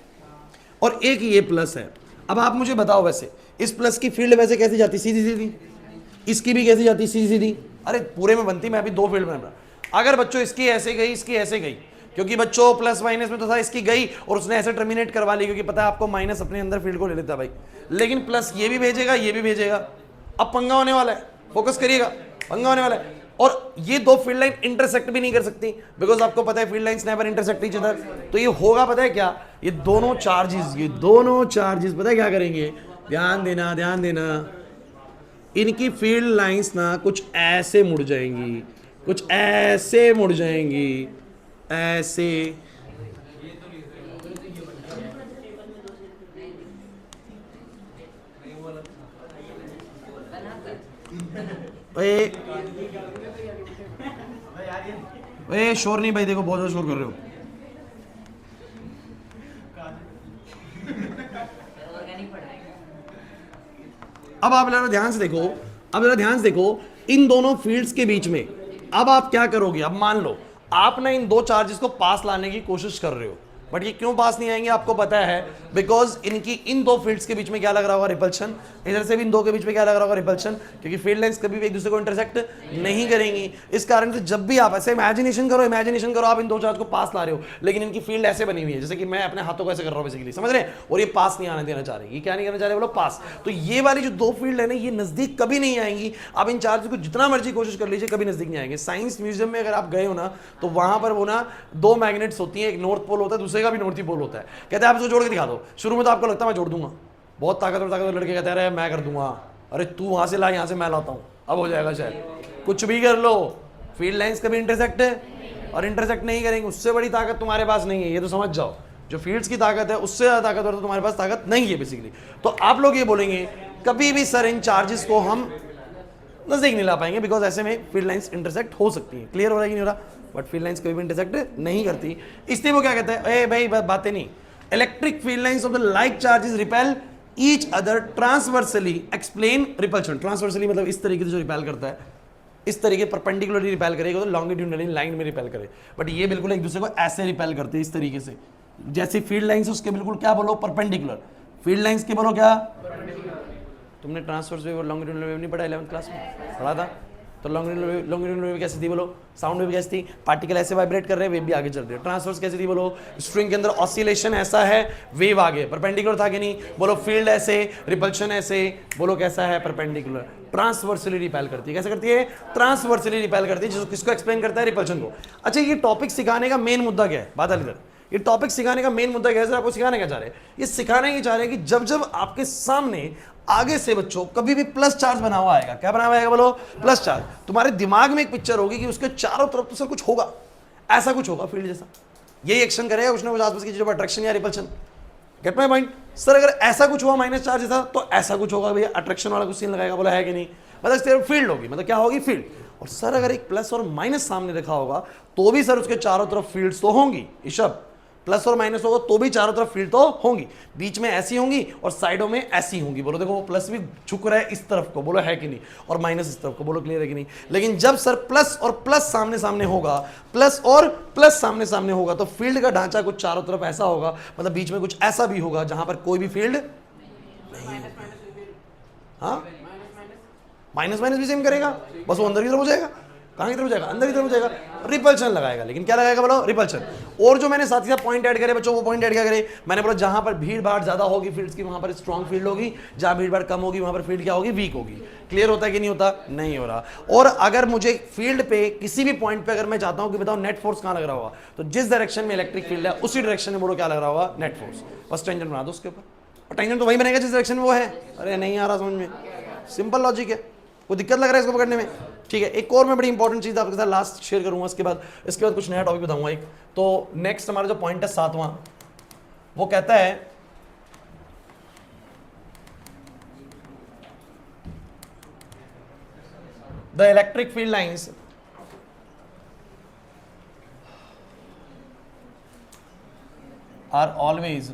[SPEAKER 1] और एक ये प्लस है। अब आप मुझे बताओ वैसे इस प्लस की फील्ड वैसे कैसे जाती, सीधी सीधी, इसकी भी कैसे जाती, सीधी सीधी। अरे पूरे में बनती, मैं अभी दो फील्ड में। अगर बच्चों इसकी ऐसे गई, इसकी ऐसे गई, क्योंकि बच्चों प्लस माइनस में तो था इसकी गई और उसने ऐसे टर्मिनेट करवा ली, क्योंकि पता है आपको माइनस अपने अंदर फील्ड को ले लेता भाई। लेकिन प्लस ये भी भेजेगा, ये भी भेजेगा। अब पंगा होने वाला है, फोकस करिएगा, पंगा होने वाला है। और ये दो फील्ड लाइन इंटरसेक्ट भी नहीं कर सकती, बिकॉज आपको पता है field lines never intersect each other. तो ये होगा पता है क्या, ये दोनों चार्जेस पता है क्या करेंगे, ध्यान देना ध्यान देना, इनकी फील्ड लाइंस ना कुछ ऐसे मुड़ जाएंगी, कुछ ऐसे मुड़ जाएंगी, ऐसे। ए शोर नहीं भाई, देखो बहुत ज्यादा शोर कर रहे हो।
[SPEAKER 2] ऑर्गेनिक पढ़ाएगा।
[SPEAKER 1] अब आप जरा ध्यान से देखो, अब जरा ध्यान से देखो, इन दोनों फील्ड्स के बीच में अब आप क्या करोगे। अब मान लो आप ना इन दो चार्जेस को पास लाने की कोशिश कर रहे हो, बट ये क्यों पास नहीं आएंगे आपको पता है, बिकॉज इनकी इन दो फील्ड्स के बीच में क्या लग रहा होगा, रिपल्शन। इधर से भी इन दो के बीच में क्या लग रहा होगा, रिपल्शन, क्योंकि फील्ड लाइंस कभी भी एक दूसरे को इंटरसेक्ट नहीं करेंगी। इस कारण से जब भी आप ऐसे इमेजिनेशन करो आप इन दो चार्ज को पास ला रहे हो, लेकिन इनकी फील्ड ऐसे बनी हुई है, जैसे कि मैं अपने हाथों को ऐसे कर रहा हूँ बेसिकली, समझ रहे हैं, और ये पास नहीं आने देना चाह रहे, ये क्या नहीं करना चाह रहे बोलो, पास। तो ये वाली जो दो फील्ड है ना, ये नजदीक कभी नहीं आएंगी। आप इन चार्ज को जितना मर्जी कोशिश कर लीजिए, कभी नजदीक नहीं आएंगे। साइंस म्यूजियम में अगर आप गए हो ना, तो वहां पर वो ना दो मैग्नेट्स होती हैं, एक नॉर्थ पोल होता है, दूसरे का भी नॉर्थ पोल होता है। कहते हैं आप इसको जोड़ के दिखा दो, शुरू में तो आपको लगता है मैं जोड़ दूंगा, बहुत ताकतवर लड़के कहते हैं मैं कर दूंगा, अरे तू वहां से ला, यहां से मैं लाता हूं, अब हो जाएगा शायद, कुछ भी कर लो, फील्ड लाइंस कभी इंटरसेक्ट है और इंटरसेक्ट नहीं करेंगे। उससे बड़ी ताकत तुम्हारे पास नहीं है, ये तो समझ जाओ। जो फील्ड्स की ताकत है उससे ज्यादा ताकतवर तो तुम्हारे पास ताकत नहीं है बेसिकली। तो आप लोग ये बोलेंगे कभी भी सर इन चार्जेस को हम नजदीक नहीं ला पाएंगे, बिकॉज ऐसे में फील्ड लाइंस इंटरसेक्ट हो सकती है। क्लियर हो रहा है कि नहीं हो रहा, बट फील्ड लाइंस कभी भी इंटरसेक्ट नहीं करती। इसलिए वो क्या कहते हैं, ए भाई बातें नहीं, electric field lines of the like charges repel each other transversely, explain repulsion. Transversely मतलब इस तरीके से जो रिपेल करता है, इस तरीके परपेंडिकुलरली रिपेल करेगा तो लॉन्गिट्यूडनली लाइन में रिपेल करे, बट ये बिल्कुल एक दूसरे को ऐसे रिपेल करते हैं इस तरीके से। जैसी फील्ड लाइंस उसके बिल्कुल क्या बोलो, परपेंडिकुलर। फील्ड लाइंस के बोलो क्या, तुमने ट्रांसवर्स वेव और लॉन्गिट्यूडनल वेव नहीं पढ़ा 11th क्लास में, पढ़ा था? तो लॉन्गिट्यूडनल वेव कैसी थी बोलो, साउंड वेव कैसी थी, पार्टिकल ऐसे वाइब्रेट कर रहे हैं, वेव भी आगे चल रही है। ट्रांसवर्स कैसी थी बोलो, स्ट्रिंग के अंदर ऑसिलेशन ऐसा है, वेव आगे, परपेंडिकुलर था कि नहीं बोलो, फील्ड ऐसे, रिपल्शन ऐसे, बोलो कैसा है, परपेंडिकुलर। ट्रांसवर्सली रिपेल करती है, कैसे करती है, ट्रांसवर्सली रिपेल करती है, जिसको किसको एक्सप्लेन करता है, रिपल्शन को। अच्छा ये टॉपिक सिखाने का मेन मुद्दा क्या है, बात इधर, ये टॉपिक सिखाने का मेन मुद्दा क्या है, आपको सिखाने क्या चाह रहे हैं, ये सिखाने ये चाह रहे हैं कि जब जब आपके सामने आगे से बच्चों कभी भी प्लस चार्ज बना हुआ आएगा, क्या बना हुआ आएगा बोलो, प्लस चार्ज, तुम्हारे दिमाग में एक पिक्चर होगी कि उसके चारों तरफ तो सर कुछ होगा, ऐसा कुछ होगा फील्ड जैसा, यही एक्शन करेगा कुछ ना कुछ आसपास की चीजों पर, अट्रैक्शन या repulsion. Gate my point sir, अगर ऐसा कुछ हुआ माइनस चार्ज जैसा तो ऐसा कुछ होगा भैया, अट्रैक्शन वाला कुछ सीन लगाएगा, बोला है कि नहीं, मतलब फील्ड होगी, मतलब क्या होगी, फील्ड। और सर अगर एक प्लस और माइनस सामने रखा होगा तो भी सर उसके चारों तरफ फील्ड्स तो होंगी, ऋषभ, प्लस और माइनस होगा तो भी चारों तरफ फील्ड तो होंगी, बीच में ऐसी होंगी और साइडों में ऐसी होंगी, बोलो देखो वो प्लस भी झुक रहा है इस तरफ को, बोलो है कि नहीं, और माइनस इस तरफ को, बोलो क्लियर है कि नहीं। लेकिन जब सर प्लस और प्लस सामने सामने होगा, प्लस और प्लस सामने सामने होगा, तो फील्ड का ढांचा कुछ चारों तरफ ऐसा होगा, मतलब बीच में कुछ ऐसा भी होगा जहां पर कोई भी फील्ड नहीं। हाँ माइनस माइनस भी सेम करेगा, बस वो अंदर की तरफ हो जाएगा, कहाँ की तरफ जाएगा, अंदर की तरफ जाएगा, रिपल्शन लगाएगा। लेकिन क्या लगाएगा बोलो, रिपल्शन। और जो मैंने साथ ही साथ पॉइंट ऐड करे बच्चों, वो पॉइंट ऐड क्या करे, मैंने बोला जहां पर भीड़ भाड़ ज्यादा होगी फील्ड्स की वहां पर स्ट्रॉन्ग फील्ड होगी, जहां भीड़ भाड़ कम होगी वहां पर फील्ड क्या होगी, वीक होगी। क्लियर होता है कि नहीं होता, नहीं हो रहा। और अगर मुझे फील्ड पे किसी भी पॉइंट पे अगर मैं चाहता हूं कि बताओ नेट फोर्स कहां लग रहा होगा, तो जिस डायरेक्शन में इलेक्ट्रिक फील्ड है उसी डायरेक्शन में बोलो क्या लग रहा होगा, नेट फोर्स। बस टेंजेंट बना दो उसके ऊपर, और टेंजेंट तो वही बनेगा जिस डायरेक्शन में वो है। अरे नहीं आ रहा समझ में, सिंपल लॉजिक है, कोई दिक्कत लग रहा है इसको पकड़ने में, ठीक है। एक और मैं बड़ी इंपॉर्टेंट चीज आपके साथ लास्ट शेयर करूंगा, इसके बाद कुछ नया टॉपिक बताऊंगा एक। तो नेक्स्ट हमारा जो पॉइंट है 7वां, वो कहता है the electric field lines are always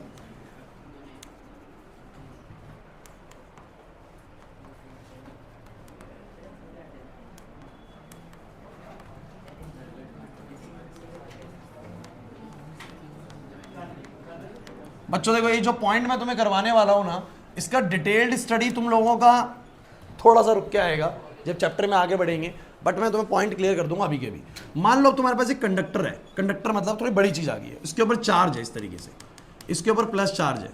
[SPEAKER 1] बच्चों देखो, ये जो पॉइंट मैं तुम्हें करवाने वाला हूं ना, इसका डिटेल्ड स्टडी तुम लोगों का थोड़ा सा रुक के आएगा जब चैप्टर में आगे बढ़ेंगे, बट मैं तुम्हें पॉइंट क्लियर कर दूंगा अभी के भी। मान लो तुम्हारे पास एक कंडक्टर है, कंडक्टर मतलब थोड़ी बड़ी चीज आ गई है, इसके ऊपर चार्ज है इस तरीके से, इसके ऊपर प्लस चार्ज है।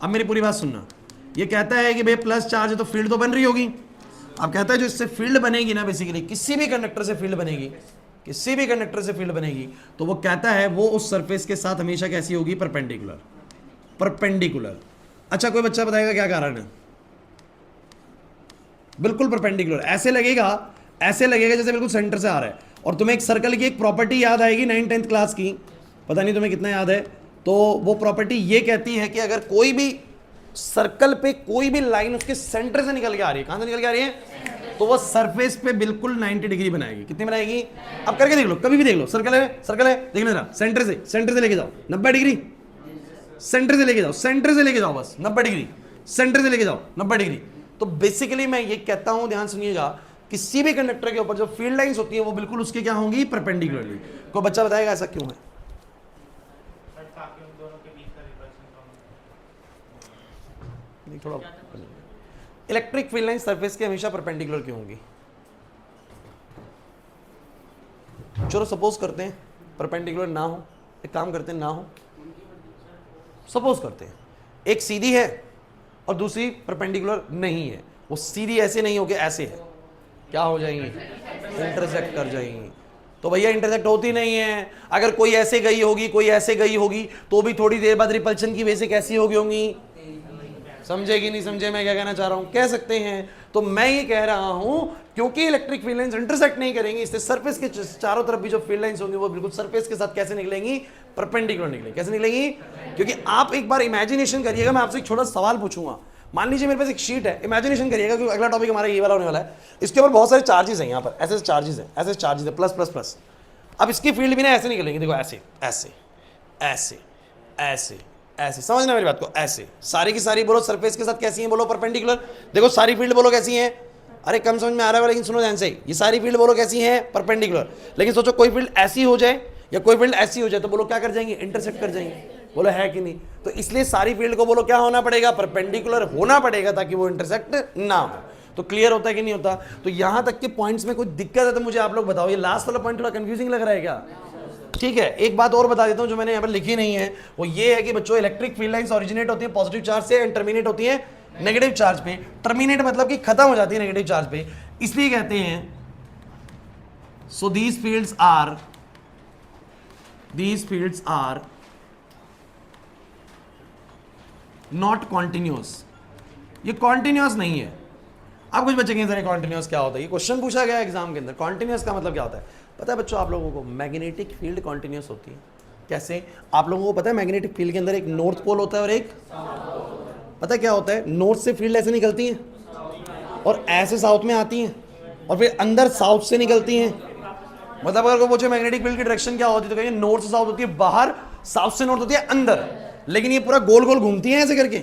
[SPEAKER 1] अब मेरी पूरी बात सुनना, ये कहता है कि भाई प्लस चार्ज है तो फील्ड तो बन रही होगी, अब कहता है जो इससे फील्ड बनेगी ना, बेसिकली किसी भी कंडक्टर से फील्ड बनेगी, किसी भी कंडक्टर से फील्ड बनेगी, तो वो कहता है वो उस सरफेस के साथ हमेशा कैसी होगी, परपेंडिकुलर, परपेंडिकुलर। अच्छा कोई बच्चा बताएगा क्या कारण है? बिल्कुल परपेंडिकुलर, ऐसे लगेगा, ऐसे लगेगा जैसे बिल्कुल सेंटर से आ रहा है। और तुम्हें एक सर्कल की एक प्रॉपर्टी याद आएगी 9th 10th क्लास की, पता नहीं तुम्हें कितना याद है, तो वो प्रॉपर्टी ये कहती है कि अगर कोई भी सर्कल पे कोई भी लाइन उसके सेंटर से निकल के आ रही है, कहां से निकल के आ रही है, तो वो सरफेस पे बिल्कुल 90 डिग्री बनाएगी। कितनी बनाएगी? अब करके देख लो, कभी भी देख लो, सर्कल है, सर्कल है, देख लो जरा, सेंटर से लेके जाओ 90 डिग्री, सेंटर से लेके जाओ, सेंटर से लेके जाओ, बस 90 डिग्री, सेंटर से लेके जाओ 90 डिग्री। तो बेसिकली मैं ये कहता हूं, ध्यान सुनिएगा, किसी भी कंडक्टर के ऊपर जो फील्ड लाइंस होती है वो बिल्कुल उसके क्या होंगी, परपेंडिकुलरली। कोई बच्चा बताएगा ऐसा क्यों है? थोड़ा इलेक्ट्रिक फील्ड लाइन सरफेस के हमेशा परपेंडिकुलर क्यों होंगी? चलो सपोज करते हैं परपेंडिकुलर ना हो, एक काम करते हैं ना हो, सपोज करते हैं एक सीधी है और दूसरी परपेंडिकुलर नहीं है, वो सीधी ऐसे नहीं होके ऐसे है, क्या हो जाएंगी, इंटरसेक्ट कर जाएंगी। तो भैया इंटरसेक्ट होती नहीं है, अगर कोई ऐसे गई होगी कोई ऐसे गई होगी तो भी थोड़ी देर बाद रिपल्शन की वजह से कैसी होगी, समझेगी नहीं समझे मैं क्या कहना चाह रहा हूं, कह सकते हैं। तो मैं ये कह रहा हूं क्योंकि इलेक्ट्रिक फील्ड लाइंस इंटरसेक्ट नहीं करेंगी, इससे सरफेस के चारों तरफ भी जो फील्ड लाइंस होंगी वो बिल्कुल सरफेस के साथ कैसे निकलेंगी, परपेंडिकुलर निकलेंगी। कैसे निकलेंगी? क्योंकि आप एक बार इमेजिनेशन करिएगा, मैं आपसे एक छोटा सवाल पूछूंगा, मान लीजिए मेरे पास एक शीट है, इमेजिनेशन करिएगा क्योंकि अगला टॉपिक हमारा ये वाला होने वाला है, इसके ऊपर बहुत सारे चार्जेस हैं, यहाँ पर ऐसे चार्जेस हैं, ऐसे चार्जेस है, प्लस प्लस प्लस। अब इसकी फील्ड भी ना ऐसे निकलेंगे, देखो ऐसे ऐसे ऐसे ऐसे ऐसे, समझना मेरी बात को, ऐसे सारी की सारी बोलो सरफेस के साथ कैसी हैं, बोलो परपेंडिकुलर। देखो सारी फील्ड बोलो कैसी हैं, अरे कम समझ में आ रहा है लेकिन सुनो ध्यान से, ये सारी फील्ड बोलो कैसी हैं, परपेंडिकुलर। लेकिन सोचो कोई फील्ड ऐसी हो जाए या कोई फील्ड ऐसी हो जाए तो बोलो क्या कर जाएंगे, इंटरसेक्ट कर जाएंगे, बोलो है कि नहीं। तो इसलिए सारी फील्ड को बोलो क्या होना पड़ेगा, परपेंडिकुलर होना पड़ेगा ताकि वो इंटरसेक्ट ना हो। तो क्लियर होता है कि नहीं होता? तो यहां तक के पॉइंट्स में कोई दिक्कत है तो मुझे आप लोग बताओ, ये लास्ट वाला पॉइंट थोड़ा कंफ्यूजिंग लग रहा है क्या? ठीक है, एक बात और बता देता हूं जो मैंने यहाँ पर लिखी नहीं है, वो ये है कि बच्चों इलेक्ट्रिक फील्ड लाइंस ओरिजिनेट होती है पॉजिटिव चार्ज से एंड टर्मिनेट होती है नेगेटिव चार्ज पे। टर्मिनेट मतलब कि खत्म हो जाती है नेगेटिव चार्ज पे, इसलिए कहते हैं so these fields are not continuous. ये कॉन्टिन्यूअस नहीं है। अब कुछ बच्चे कहेंगे कॉन्टिन्यूअस क्या होता है, ये क्वेश्चन पूछा गया एग्जाम के अंदर, कॉन्टिन्यूअस का मतलब क्या होता है? पता है बच्चों आप लोगों को, मैग्नेटिक फील्ड कॉन्टिन्यूअस होती है। कैसे? आप लोगों को पता है मैग्नेटिक फील्ड के अंदर एक नॉर्थ पोल होता है और एक, पता है क्या होता है, नॉर्थ से फील्ड ऐसे निकलती है और ऐसे साउथ में आती हैं और फिर अंदर साउथ से निकलती हैं। मतलब अगर कोई पूछे मैग्नेटिक फील्ड की डायरेक्शन क्या होती है तो कहेंगे नॉर्थ से साउथ होती है बाहर, साउथ से नॉर्थ होती है अंदर, लेकिन ये पूरा गोल गोल घूमती है ऐसे करके।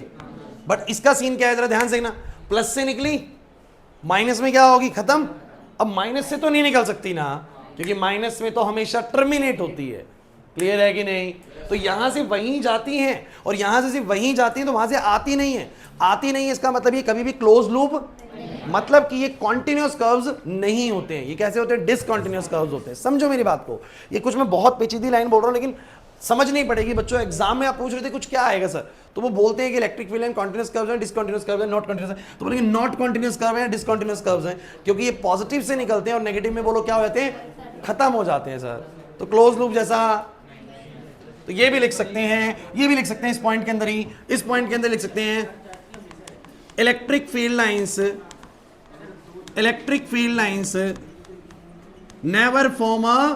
[SPEAKER 1] बट इसका सीन क्या है जरा ध्यान से देखना, प्लस से निकली माइनस में क्या होगी, खत्म। अब माइनस से तो नहीं निकल सकती ना, क्योंकि माइनस में तो हमेशा टर्मिनेट होती है। क्लियर है कि नहीं? तो यहां से वहीं जाती हैं और यहां से सिर्फ वहीं जाती हैं, तो वहां से आती नहीं है। आती नहीं है इसका मतलब ये कभी भी क्लोज लूप, मतलब कि ये कॉन्टिन्यूअस कर्व्स नहीं होते हैं। ये कैसे होते हैं? डिसकॉन्टिन्यूअस कर्व्स होते हैं। समझो मेरी बात को, ये कुछ मैं बहुत पेचीदी लाइन बोल रहा हूं लेकिन समझ नहीं पड़ेगी बच्चों। एग्जाम में आप पूछ रहे थे कुछ क्या आएगा सर, तो वो बोलते हैं कि electric field line continuous curves हैं, डिसकॉन्टिन्यूअस कर्व्स हैं, नॉट कॉन्टिन्यूअस है। तो बोलेंगे नॉट कॉन्टिन्यूअस कर्व है, डिसकॉन्टिन्यूअस कर्व्स हैं, क्योंकि ये पॉजिटिव से निकलते हैं और नेगेटिव में बोलो क्या हो जाते हैं, खत्म हो जाते हैं सर। तो क्लोज लूप जैसा, तो ये भी लिख सकते हैं, ये भी लिख सकते हैं इस पॉइंट के अंदर ही, इस पॉइंट के अंदर लिख सकते हैं electric field lines never form a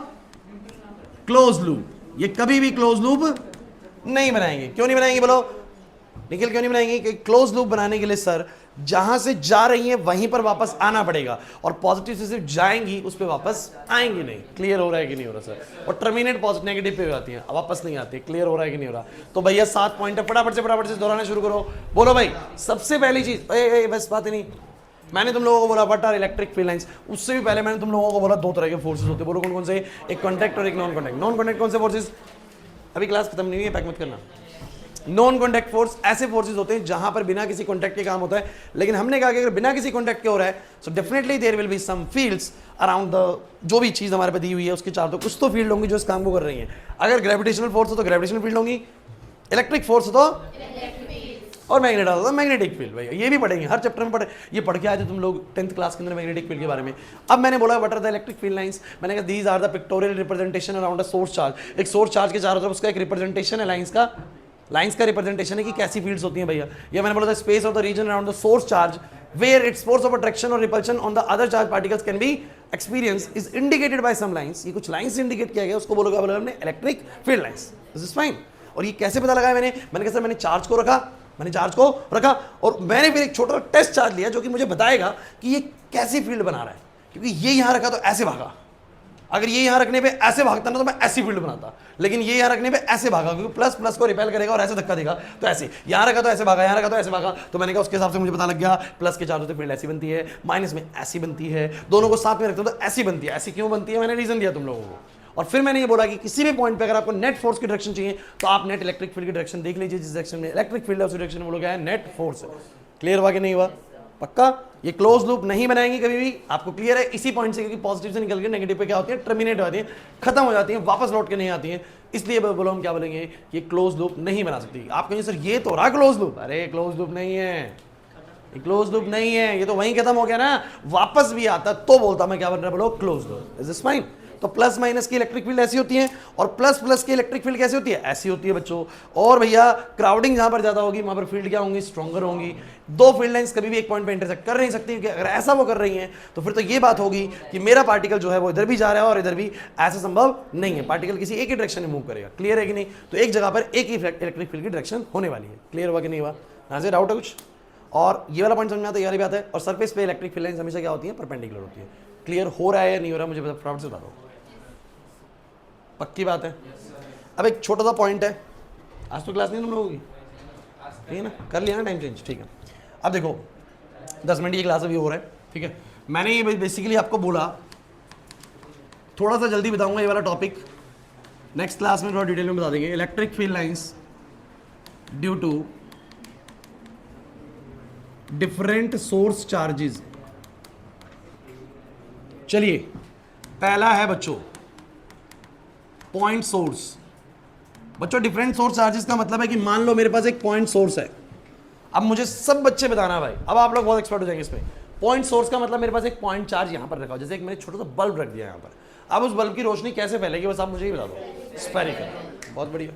[SPEAKER 1] close loop. ये कभी भी क्लोज लूप नहीं बनाएंगे। क्यों नहीं बनाएंगे बोलो निखिल, क्यों नहीं बनाएंगे? कि क्लोज लूप बनाने के लिए सर जहां से जा रही है वहीं पर वापस आना पड़ेगा और पॉजिटिव से सिर्फ जाएंगी, उस पर वापस आएंगी नहीं। क्लियर हो रहा है कि नहीं हो रहा सर? और टर्मिनेट पॉजिटिव नेगेटिव पे आती है, वापस नहीं आती। क्लियर हो रहा है कि नहीं हो रहा? तो भैया 7 पॉइंट है, फटाफट से दोहराना शुरू करो। बोलो भाई सबसे पहली चीज, बस बात ही नहीं, मैंने तुम लोगों को बोला what are electric field lines, उससे भी पहले मैंने तुम लोगों को बोला 2 तरह के फोर्सेस होते हैं। बोलो कौन कौन से? एक कॉन्टैक्ट और एक नॉन कॉन्टैक्ट। नॉन कॉन्टैक्ट कौन से फोर्सेस? अभी क्लास खत्म नहीं हुई है, पैक मत करना। नॉन कॉन्टैक्ट फोर्स ऐसे फोर्सेस होते हैं जहां पर बिना किसी कॉन्टैक्ट के काम होता है, लेकिन हमने कहा कि अगर बिना किसी कॉन्टैक्ट के हो रहा है so definitely there will be some fields around the, जो भी चीज हमारे पे दी हुई है उसके चारों, तो कुछ तो फील्ड होंगी जो इस काम को कर रही हैं। अगर ग्रेविटेशनल फोर्स हो तो ग्रेविटेशनल फील्ड होंगी, इलेक्ट्रिक फोर्स हो तो और मैग्नेट आता था मैग्नेटिक फील्ड। भैया ये भी पढ़ेंगे, हर चैप्टर में पढ़े, ये पढ़ के आए थे तुम लोग 10th क्लास के अंदर मैग्नेटिक फील्ड के बारे में। अब मैंने बोला what are the electric field lines, मैंने कहा these are the pictorial representation around a source charge. एक सोर्स चार्ज के चारों तरफ उसका एक रिप्रेजेंटेशन है लाइंस का रिप्रेजेंटेशन है कि कैसी फील्ड्स होती हैं भैया। या मैंने बोला था space of the region around the source charge where its force of attraction और repulsion on the other charge particles can be experience is indicated by some lines. ये कुछ लाइंस इंडिकेट किया गया, उसको बोलोगे बोला हमने electric field lines. This is fine. और ये कैसे पता लगाया मैंने कहा सर मैंने चार्ज को रखा और मैंने फिर एक छोटा टेस्ट चार्ज लिया जो कि मुझे बताएगा कि ये कैसी फील्ड बना रहा है, क्योंकि ये यहां रखा तो ऐसे भागा, अगर ये यहां रखने पे ऐसे भागता ना तो मैं ऐसी फील्ड बनाता, लेकिन ये यहां रखने पे ऐसे भागा क्योंकि प्लस प्लस को रिपेल करेगा और ऐसे धक्का देगा, तो ऐसे यहां रखा तो ऐसे भागा, यहां रखा तो ऐसे भागा। तो मैंने कहा उसके हिसाब से मुझे पता लग गया प्लस के चार्ज होते फील्ड ऐसी बनती है, माइनस में ऐसी बनती है, दोनों को साथ में रखते हो तो ऐसी बनती है। ऐसी क्यों बनती है मैंने रीजन दिया तुम लोगों को। और फिर मैंने ये बोला कि किसी भी पॉइंट पे अगर आपको नेट फोर्स की डायरेक्शन चाहिए तो आप नेट इलेक्ट्रिक फील्ड की डायरेक्शन देख लीजिए, जिस डायरेक्शन में इलेक्ट्रिक फील्ड है उस डायरेक्शन में बोलोगे है नेट फोर्स है। क्लियर हुआ कि नहीं हुआ? पक्का? ये क्लोज लूप नहीं बनाएंगे कभी भी, आपको क्लियर है इसी पॉइंट से, क्योंकि पॉजिटिव से निकल के नेगेटिव पे क्या होती है, टर्मिनेट हो जाती है, खत्म हो जाती है, वापस लौट के नहीं आती है। इसलिए बोलो हम क्या बोलेंगे, ये क्लोज लूप नहीं बना सकती। आप कहेंगे सर ये तो रहा क्लोज लूप, अरे क्लोज लूप नहीं है, ये क्लोज लूप नहीं है, ये तो वहीं खत्म हो गया ना, वापस भी आता तो बोलता मैं क्या बन रहा, बोलो close loop. Is this fine? तो प्लस माइनस की इलेक्ट्रिक फील्ड ऐसी होती है और प्लस प्लस की इलेक्ट्रिक फील्ड कैसी होती है, ऐसी होती है बच्चों। और भैया क्राउडिंग जहां पर ज्यादा होगी वहां पर फील्ड क्या होंगी, स्ट्रॉन्गर होंगी। दो फील्ड लाइंस कभी भी एक पॉइंट पे इंटरसेक्ट कर नहीं सकती, क्योंकि अगर ऐसा वो कर रही हैं तो फिर तो ये बात होगी कि मेरा पार्टिकल जो है वो इधर भी जा रहा है और इधर भी, ऐसा संभव नहीं है। पार्टिकल किसी एक ही डायरेक्शन में मूव करेगा। क्लियर है कि नहीं? तो एक जगह पर एक ही इलेक्ट्रिक फील्ड की डायरेक्शन होने वाली है। क्लियर हुआ कि नहीं हुआ? यहाँ से डाउट है कुछ? और ये वाला पॉइंट समझ में आता है, ये वाली बात है। और सरफेस पे इलेक्ट्रिक फील्ड लाइंस हमेशा क्या होती है, परपेंडिकुलर होती है। क्लियर हो रहा है या नहीं हो रहा, मुझे फटाफट से बता दो। पक्की बात है? अब एक छोटा सा पॉइंट है, आज तो क्लास नहीं तुम लोगों की, ठीक है ना, कर लिया ना टाइम चेंज, ठीक है। अब देखो 10 मिनट की क्लास अभी हो रहा है, ठीक है। मैंने ये बेसिकली आपको बोला, थोड़ा सा जल्दी बताऊंगा ये वाला टॉपिक, नेक्स्ट क्लास में थोड़ा डिटेल में बता देंगे। Electric field lines due to different source charges. चलिए पहला है बच्चों पॉइंट सोर्स। बच्चों डिफरेंट सोर्स चार्जेस का मतलब है कि मान लो मेरे पास एक पॉइंट सोर्स है। अब मुझे सब बच्चे बताना भाई, अब आप लोग बहुत एक्सपर्ट हो जाएंगे इसमें। पॉइंट सोर्स का मतलब मेरे पास एक पॉइंट चार्ज यहां पर रखा हो, जैसे एक मैंने छोटा सा बल्ब रख दिया यहां पर। अब उस बल्ब की रोशनी कैसे फैलेगी बस आप मुझे ही बता दो। स्फेरिकल। बहुत बढ़िया,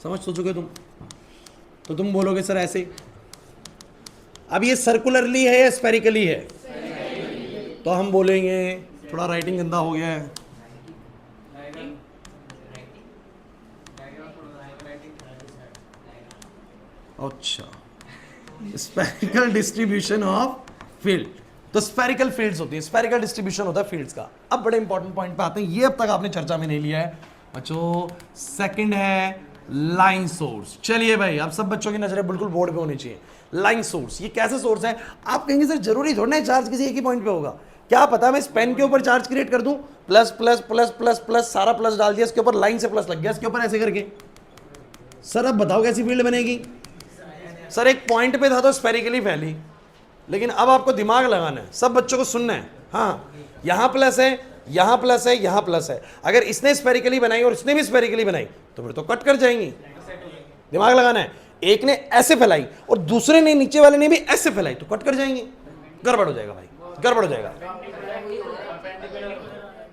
[SPEAKER 1] समझ तो चुके तुम। तो तुम बोलोगे सर ऐसे, अब ये सर्कुलरली है या स्फेरिकली है? तो हम बोलेंगे, थोड़ा राइटिंग गंदा हो गया है, अच्छा, स्फेरिकल डिस्ट्रीब्यूशन ऑफ फील्ड। तो स्फेरिकल फील्ड्स होती है, स्फेरिकल डिस्ट्रीब्यूशन होता है फील्ड्स का। अब बड़े इंपॉर्टेंट पॉइंट पे आते हैं, ये अब तक आपने चर्चा में नहीं लिया है बच्चों। सेकंड है लाइन सोर्स। चलिए भाई, अब सब बच्चों की नजरें बिल्कुल बोर्ड पे होनी चाहिए। लाइन सोर्स, ये कैसे सोर्स है? आप कहेंगे सर जरूरी थोड़ा ना चार्ज किसी एक ही पॉइंट पे होगा, क्या पता मैं इस पेन के ऊपर चार्ज क्रिएट कर दूं, plus plus plus plus plus, सारा प्लस डाल दिया, इसके ऊपर लाइन से प्लस लग गया, इसके ऊपर ऐसे करके। सर अब बताओ कैसी फील्ड बनेगी? सर एक पॉइंट पे था तो स्फेरिकली फैली, लेकिन अब आपको दिमाग लगाना है, सब बच्चों को सुनना है। हाँ, यहां प्लस है, यहां प्लस है, यहां प्लस है। अगर इसने स्फेरिकली बनाई और इसने भी स्फेरिकली बनाई तो फिर तो कट कर जाएंगी। दिमाग लगाना है, एक ने ऐसे फैलाई और दूसरे ने, नीचे वाले ने भी ऐसे फैलाई तो कट कर जाएंगी, गड़बड़ हो जाएगा भाई, गड़बड़ हो जाएगा।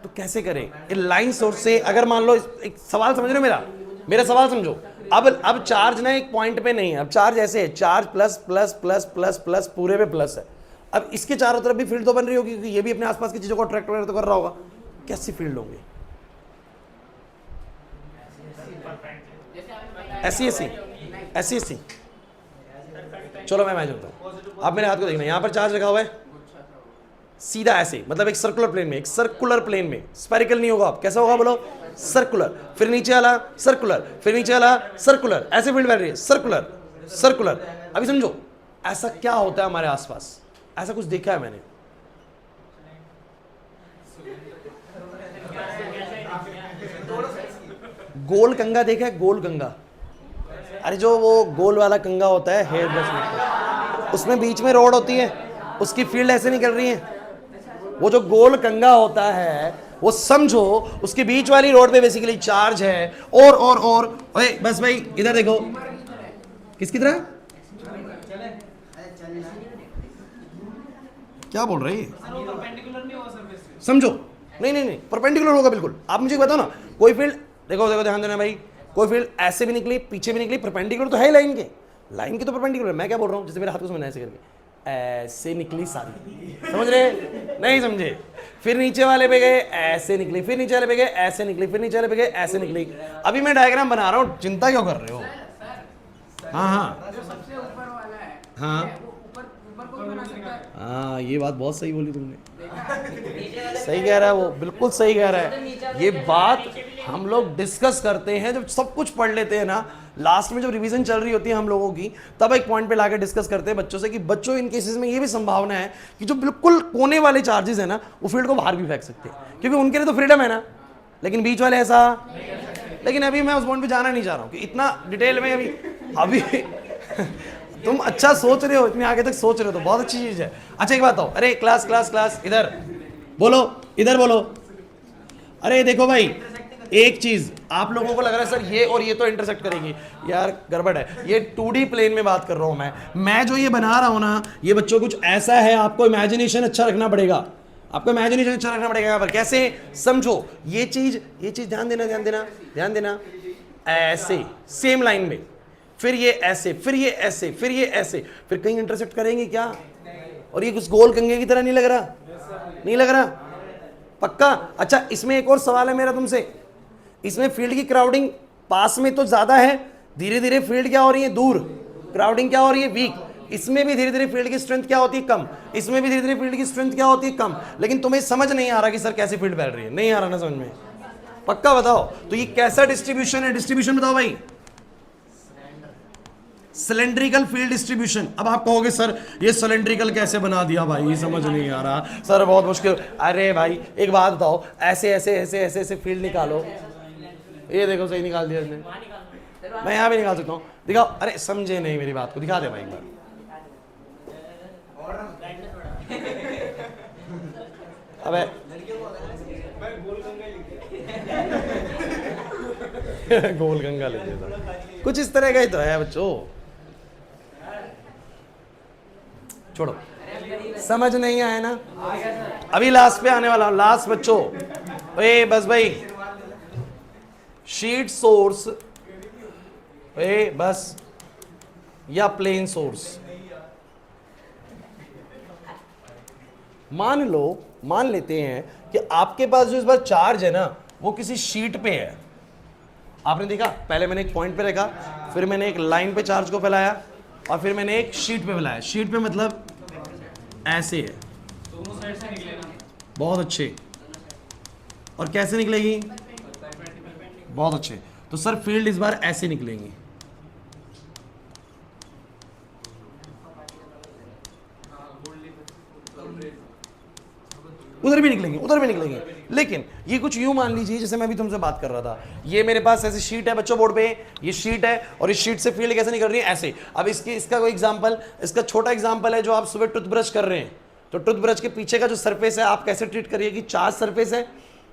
[SPEAKER 1] तो कैसे करें? ये लाइन सोर्स से अगर मान लो, एक सवाल समझ रहे हो मेरा सवाल समझो। अब चार्ज ना एक पॉइंट पे नहीं है, अब चार्ज ऐसे है, charge plus plus plus plus plus पूरे पे प्लस है। अब इसके चारों तरफ भी फील्ड तो बन रही होगी, क्योंकि ये भी अपने आसपास की चीजों को अट्रैक्ट वगैरह तो कर रहा होगा। कैसी फील्ड होंगी? ऐसी ऐसी ऐसी ऐसी। चलो मैं इमेजिन करता हूं, आप मेरे हाथ को देखना, यहां पर चार्ज रखा हुआ है सीधा ऐसे, मतलब एक सर्कुलर प्लेन में, एक सर्कुलर प्लेन में, स्फेरिकल नहीं होगा। अब कैसा होगा बोलो? सर्कुलर, फिर नीचे वाला सर्कुलर, फिर नीचे वाला सर्कुलर, ऐसे फील्ड बन रही है, सर्कुलर सर्कुलर। अभी समझो ऐसा क्या होता है हमारे आसपास, ऐसा कुछ देखा है मैंने। गोल कंगा देखा है? गोल कंगा, अरे जो वो गोल वाला कंगा होता है हेयर ब्रश में, उसमें बीच में रोड होती है, उसकी फील्ड ऐसे निकल रही है। वो जो गोल कंगा होता है वो समझो उसके बीच वाली रोड पे बेसिकली चार्ज है। और ओए बस भाई इधर देखो, किसकी तरह? क्या बोल रहे हैं? समझो, नहीं नहीं नहीं, परपेंडिकुलर होगा बिल्कुल। आप मुझे बताओ ना, कोई फील्ड, देखो देखो ध्यान देना भाई, कोई फील्ड ऐसे भी निकली पीछे भी निकली, परपेंडिकुलर तो है लाइन के, लाइन की तो परपेंडिकुलर। मैं क्या बोल रहा हूँ, जैसे मेरे हाथ को समझना ऐसे करके, ऐसे निकली सारी, समझ रहे नहीं समझे? फिर नीचे वाले पे गए ऐसे निकली, फिर नीचे वाले पे गए ऐसे निकली, फिर नीचे वाले पे गए ऐसे निकली। अभी मैं डायग्राम बना रहा हूँ, चिंता क्यों कर रहे हो? हाँ हाँ हाँ हाँ, ये बात बहुत सही बोली तुमने, सही कह रहा है वो, बिल्कुल सही कह रहा है। ये बात हम लोग डिस्कस करते हैं जब सब कुछ पढ़ लेते हैं ना, लास्ट में जब रिवीजन चल रही होती है हम लोगों की, तब एक पॉइंट पे लाके डिस्कस करते हैं बच्चों से कि बच्चों इन केसेस में ये भी संभावना है कि जो बिल्कुल कोने वाले चार्जेस है ना, वो फील्ड को बाहर भी फेंक सकते हैं, क्योंकि उनके लिए तो फ्रीडम है ना, लेकिन बीच वाले ऐसा। लेकिन अभी मैं उस पॉइंट पे जाना नहीं चाह रहा हूँ कि इतना डिटेल में अभी तुम अच्छा सोच रहे हो, इतने आगे तक सोच रहे हो तो बहुत अच्छी चीज है। अच्छा एक बात बताओ, अरे क्लास क्लास क्लास, इधर बोलो, इधर बोलो। अरे देखो भाई, एक चीज आप लोगों को लग रहा है सर ये और ये तो इंटरसेक्ट करेगी, यार गड़बड़ है। ये 2D प्लेन में बात कर रहा हूं मैं जो ये बना रहा हूं ना, ये बच्चों कुछ ऐसा है, आपको इमेजिनेशन अच्छा रखना पड़ेगा, आपको इमेजिनेशन अच्छा रखना पड़ेगा। यहाँ पर कैसे समझो, ये चीज ध्यान देना ध्यान देना ध्यान देना, ऐसे सेम लाइन में, फिर ये ऐसे, फिर ये ऐसे, फिर ये ऐसे, फिर कहीं इंटरसेक्ट करेंगे क्या? और ये कुछ गोल कंघे की तरह नहीं लग रहा? नहीं लग रहा? पक्का? अच्छा इसमें एक और सवाल है मेरा तुमसे, इसमें फील्ड की क्राउडिंग पास में तो ज्यादा है, धीरे धीरे फील्ड क्या हो रही है दूर, क्राउडिंग क्या हो रही है वीक। इसमें भी धीरे धीरे फील्ड की स्ट्रेंथ क्या होती है कम, इसमें भी धीरे धीरे फील्ड की स्ट्रेंथ क्या होती है कम। लेकिन तुम्हें समझ नहीं आ रहा कि सर कैसे फील्ड फैल रही है, नहीं आ रहा ना समझ में? पक्का बताओ, तो ये कैसा डिस्ट्रीब्यूशन है? डिस्ट्रीब्यूशन बताओ भाई, सिलेंड्रिकल फील्ड डिस्ट्रीब्यूशन। अब आप कहोगे सर ये सिलेंड्रिकल कैसे बना दिया भाई, समझ नहीं आ रहा सर, बहुत मुश्किल। अरे भाई एक बात बताओ, ऐसे ऐसे ऐसे ऐसे ऐसे फील्ड निकालो, ये देखो सही निकाल दिया इसने, मैं यहाँ भी निकाल सकता हूँ, दिखाओ। अरे समझे नहीं मेरी बात को, दिखा दे भाई एक बार। अबे गोल गंगा ले लिया, कुछ इस तरह का ही तो है बच्चों, छोड़ो, समझ नहीं आया ना? अभी लास्ट पे आने वाला हूं, लास्ट बच्चों, ए बस भाई, शीट सोर्स, ए बस, या प्लेन सोर्स। मान लेते हैं कि आपके पास जो इस बार चार्ज है ना, वो किसी शीट पे है। आपने देखा, पहले मैंने एक पॉइंट पे रखा, फिर मैंने एक लाइन पे चार्ज को फैलाया, और फिर मैंने एक शीट पे फैलाया। शीट पे मतलब ऐसे है, दोनों साइड से निकले ना, बहुत अच्छे। और कैसे निकलेगी? बहुत अच्छे। तो सर फील्ड इस बार ऐसे निकलेंगी, उधर भी निकलेंगे, उधर भी निकलेंगे। लेकिन ये कुछ यूं मान लीजिए, जैसे मैं अभी तुमसे बात कर रहा था, ये मेरे पास ऐसी शीट है बच्चों बोर्ड पे, ये शीट है, और इस शीट से फील्ड कैसे निकल रही है? ऐसे। अब इसका कोई एग्जांपल, इसका छोटा एग्जांपल है, जो आप सुबह टूथब्रश कर रहे हैं, तो टूथब्रश के पीछे का जो सरफेस है, आप कैसे ट्रीट करिए कि चार्ज सरफेस है,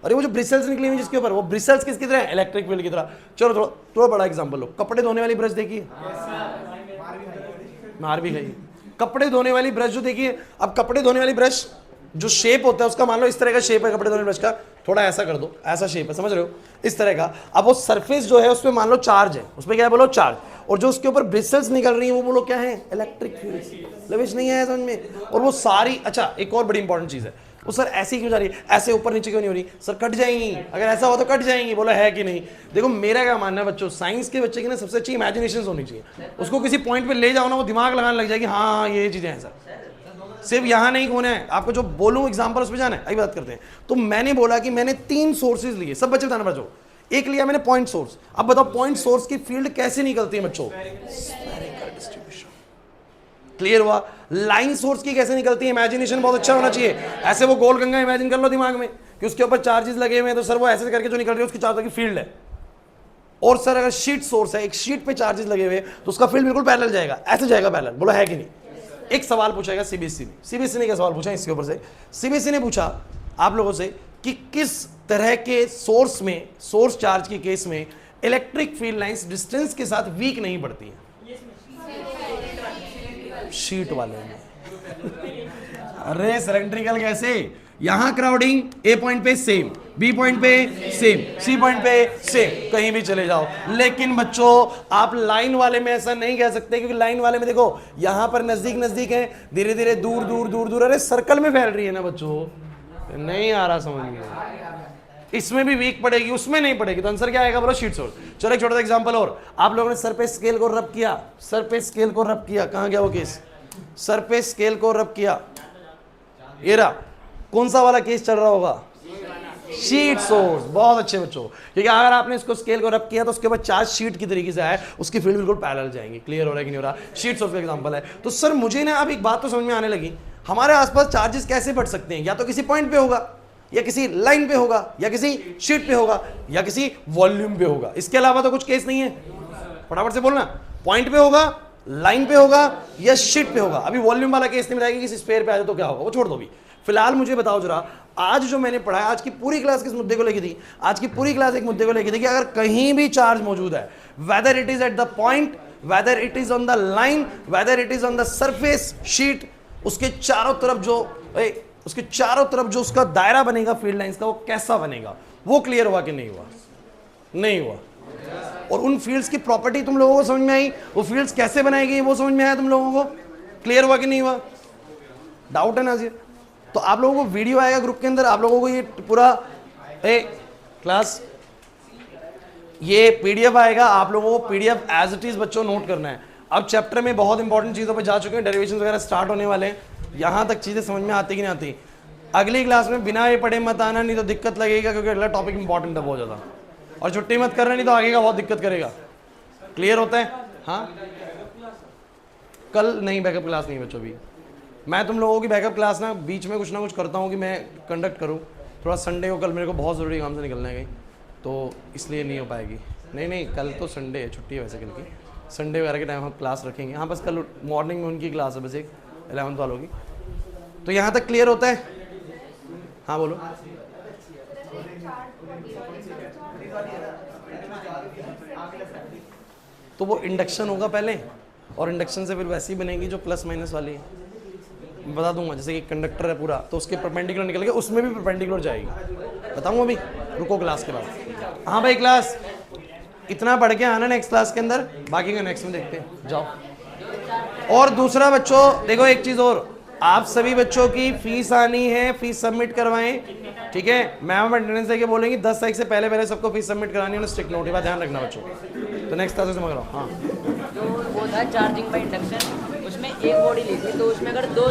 [SPEAKER 1] और वो जो ब्रिसल्स निकली हुई जिसके ऊपर, वो ब्रिसल्स किसकी तरह? इलेक्ट्रिक फील्ड की तरह। चलो थोड़ा बड़ा एग्जाम्पल लो, कपड़े धोने वाली ब्रश देखिए, मार भी गई। कपड़े धोने वाली ब्रश जो देखिए, अब कपड़े धोने वाली ब्रश जो शेप होता है उसका, मान लो इस तरह का शेप है कपड़े धोने ब्रश का, थोड़ा ऐसा कर दो, ऐसा शेप है, समझ रहे हो, इस तरह का। अब वो सरफेस जो है उसपे मान लो चार्ज है, उसपे क्या है बोलो? चार्ज। और जो उसके ऊपर ब्रिसल्स निकल रही है वो बोलो क्या है? Electric field. लविश नहीं है समझ में? और वो सारी, अच्छा एक और बड़ी इंपॉर्टेंट चीज है, वो सर ऐसी क्यों जा रही है, ऐसे ऊपर नीचे क्यों नहीं हो रही? सर कट जाएंगी, अगर ऐसा हो तो कट जाएंगी। बोला है कि नहीं? देखो मेरा क्या मानना है बच्चों, साइंस के बच्चे की ना सबसे अच्छी इमेजिनेशन होनी चाहिए। उसको किसी पॉइंट पे ले जाओ ना, वो दिमाग लगाने लग जाएगी, हाँ ये चीजें हैं सर। सिर्फ यहाँ नहीं कौन है, आपको जो बोलूं एग्जाम्पल उस पर जाना है। अभी बात करते हैं। तो मैंने बोला कि मैंने 3 सोर्सेज लिए, सब बच्चे बताना बच्चों। एक लिया मैंने पॉइंट सोर्स। अब बताओ पॉइंट सोर्स की फील्ड कैसे निकलती है बच्चों? Spherical distribution. क्लियर हुआ? लाइन सोर्स की कैसे निकलती है? इमेजिनेशन बहुत अच्छा होना चाहिए। ऐसे वो गोल गंगा इमेजिन कर लो दिमाग में कि उसके ऊपर चार्जेस लगे हुए हैं, तो सर वो ऐसे करके जो निकल रही है उसकी चार्ज की फील्ड है। और सर अगर शीट सोर्स है, एक शीट पे चार्जेस लगे हुए तो उसका फील्ड बिल्कुल पैरेलल जाएगा, ऐसे जाएगा पैरेलल। बोलो है कि नहीं? एक सवाल पूछेगा सीबीएसई ने। सीबीएसई ने क्या सवाल पूछा इसके ऊपर से? सीबीएसई ने पूछा आप लोगों से कि किस तरह के सोर्स में, सोर्स चार्ज के केस में इलेक्ट्रिक फील्ड लाइंस डिस्टेंस के साथ वीक नहीं पड़ती हैं? शीट वाले में। अरे सिलेंड्रिकल कैसे? यहां क्राउडिंग ए पॉइंट पे सेम, बी पॉइंट पे सेम, सी पॉइंट पे सेम, कहीं भी चले जाओ। लेकिन बच्चों आप लाइन वाले में ऐसा नहीं कह सकते, क्योंकि लाइन वाले में देखो यहां पर नजदीक नजदीक है, धीरे धीरे दूर दूर दूर दूर, अरे सर्कल में फैल रही है ना बच्चों, नहीं आ रहा समझ में। इसमें भी वीक पड़ेगी, उसमें नहीं पड़ेगी, तो आंसर क्या आएगा बोलो? Sheet solve. चलो एक छोटा सा एग्जांपल और, आप लोगों ने सर पे स्केल को रब किया, सर पे स्केल को रब किया, कहां गया वो केस? सर पे स्केल को रब किया, ये रहा, कौन सा वाला केस चल रहा होगा? Sheet source. बहुत अच्छे बच्चों, क्योंकि अगर आपने इसको स्केल को रब किया तो उसके बाद चार्ज शीट की तरीके से आए, उसकी फील्ड बिल्कुल पैरेलल जाएंगी। क्लियर हो रहा है कि नहीं हो रहा? शीट सोर्स का एग्जांपल है। तो सर मुझे ना अब एक बात तो समझ में आने लगी, हमारे आसपास चार्जेस कैसे बढ़ सकते हैं? या तो किसी पॉइंट पे होगा, या किसी लाइन पे होगा, या किसी शीट पे होगा, या किसी वॉल्यूम पे होगा। इसके अलावा तो कुछ केस नहीं है। फटाफट से बोलना, पॉइंट पे होगा, लाइन पे होगा, या शीट पे होगा। अभी वॉल्यूम वाला केस नहीं बताएगी, किसी स्फीयर पे आ जाए तो क्या होगा, वो छोड़ दो। भी फिलहाल मुझे बताओ जरा, आज जो मैंने पढ़ा है, आज की पूरी क्लास किस मुद्दे को लेके थी? आज की पूरी क्लास एक मुद्दे को लेके थी कि अगर कहीं भी चार्ज मौजूद है, whether it is at the point, whether it is on the line, whether it is on the surface sheet, उसके चारों तरफ जो उसका दायरा बनेगा फील्ड लाइंस का, वो कैसा बनेगा? वो क्लियर हुआ कि नहीं हुआ? नहीं हुआ। और उन फील्ड्स की प्रॉपर्टी तुम लोगों को समझ में आई? वो फील्ड्स कैसे बनाएगी वो समझ में आया तुम लोगों को? क्लियर हुआ कि नहीं हुआ? डाउट है ना जी? तो आप लोगों को वीडियो आएगा ग्रुप के अंदर, आप लोगों को ये पूरा क्लास, ये पीडीएफ आएगा, आप लोगों को पीडीएफ एज इट इज बच्चों नोट करना है। अब चैप्टर में बहुत इंपॉर्टेंट चीज़ों पर जा चुके हैं, डेरिवेशन वगैरह स्टार्ट होने वाले हैं। यहाँ तक चीज़ें समझ में आती कि नहीं आती? अगली क्लास में बिना ये पढ़े मत आना, नहीं तो दिक्कत लगेगा, क्योंकि अगला टॉपिक इंपॉर्टेंट है बहुत ज़्यादा। और छुट्टी मत करना, नहीं तो आगे का बहुत दिक्कत करेगा। क्लियर होता है? हाँ, कल नहीं, बैकअप क्लास नहीं बच्चों। भी मैं तुम लोगों की बैकअप क्लास ना बीच में कुछ ना कुछ करता हूँ कि मैं कंडक्ट करूँ। थोड़ा संडे को, कल मेरे को बहुत ज़रूरी काम से निकलना है कहीं, तो इसलिए नहीं हो पाएगी। नहीं, कल तो संडे है, छुट्टी है वैसे कल की। संडे वगैरह के टाइम हम क्लास रखेंगे। हाँ, बस कल मॉर्निंग में उनकी क्लास है, बस एक 11th वालों की। तो यहाँ तक क्लियर होता है? हाँ बोलो। तो वो इंडक्शन होगा पहले, और इंडक्शन से फिर वैसी बनेगी जो प्लस माइनस वाली है। मैं बता दूंगा, जैसे कि कंडक्टर है पूरा, तो उसके परपेंडिकुलर निकल के उसमें भी परपेंडिकुलर जाएगी। बताऊंगा अभी, रुको क्लास के बाद। हाँ भाई, क्लास इतना पढ़ के आना नेक्स्ट क्लास के अंदर, बाकी का नेक्स्ट में देखते हैं। जाओ। और दूसरा बच्चों देखो, एक चीज़ और, आप सभी बच्चों की फीस आनी है, फीस सबमिट करवाएं, ठीक है? मैम अटेंडेंस देके बोलेंगी 10 तारीख से पहले पहले सबको फीस सबमिट करानी है, स्ट्रिक्ट नोट, ध्यान रखना बच्चों। तो नेक्स्ट क्लास से समझ रहा हूँ। हाँ,
[SPEAKER 2] जो वो था चार्जिंग बाय इंडक्शन, उसमें एक बॉडी ली थी, तो उसमें अगर दो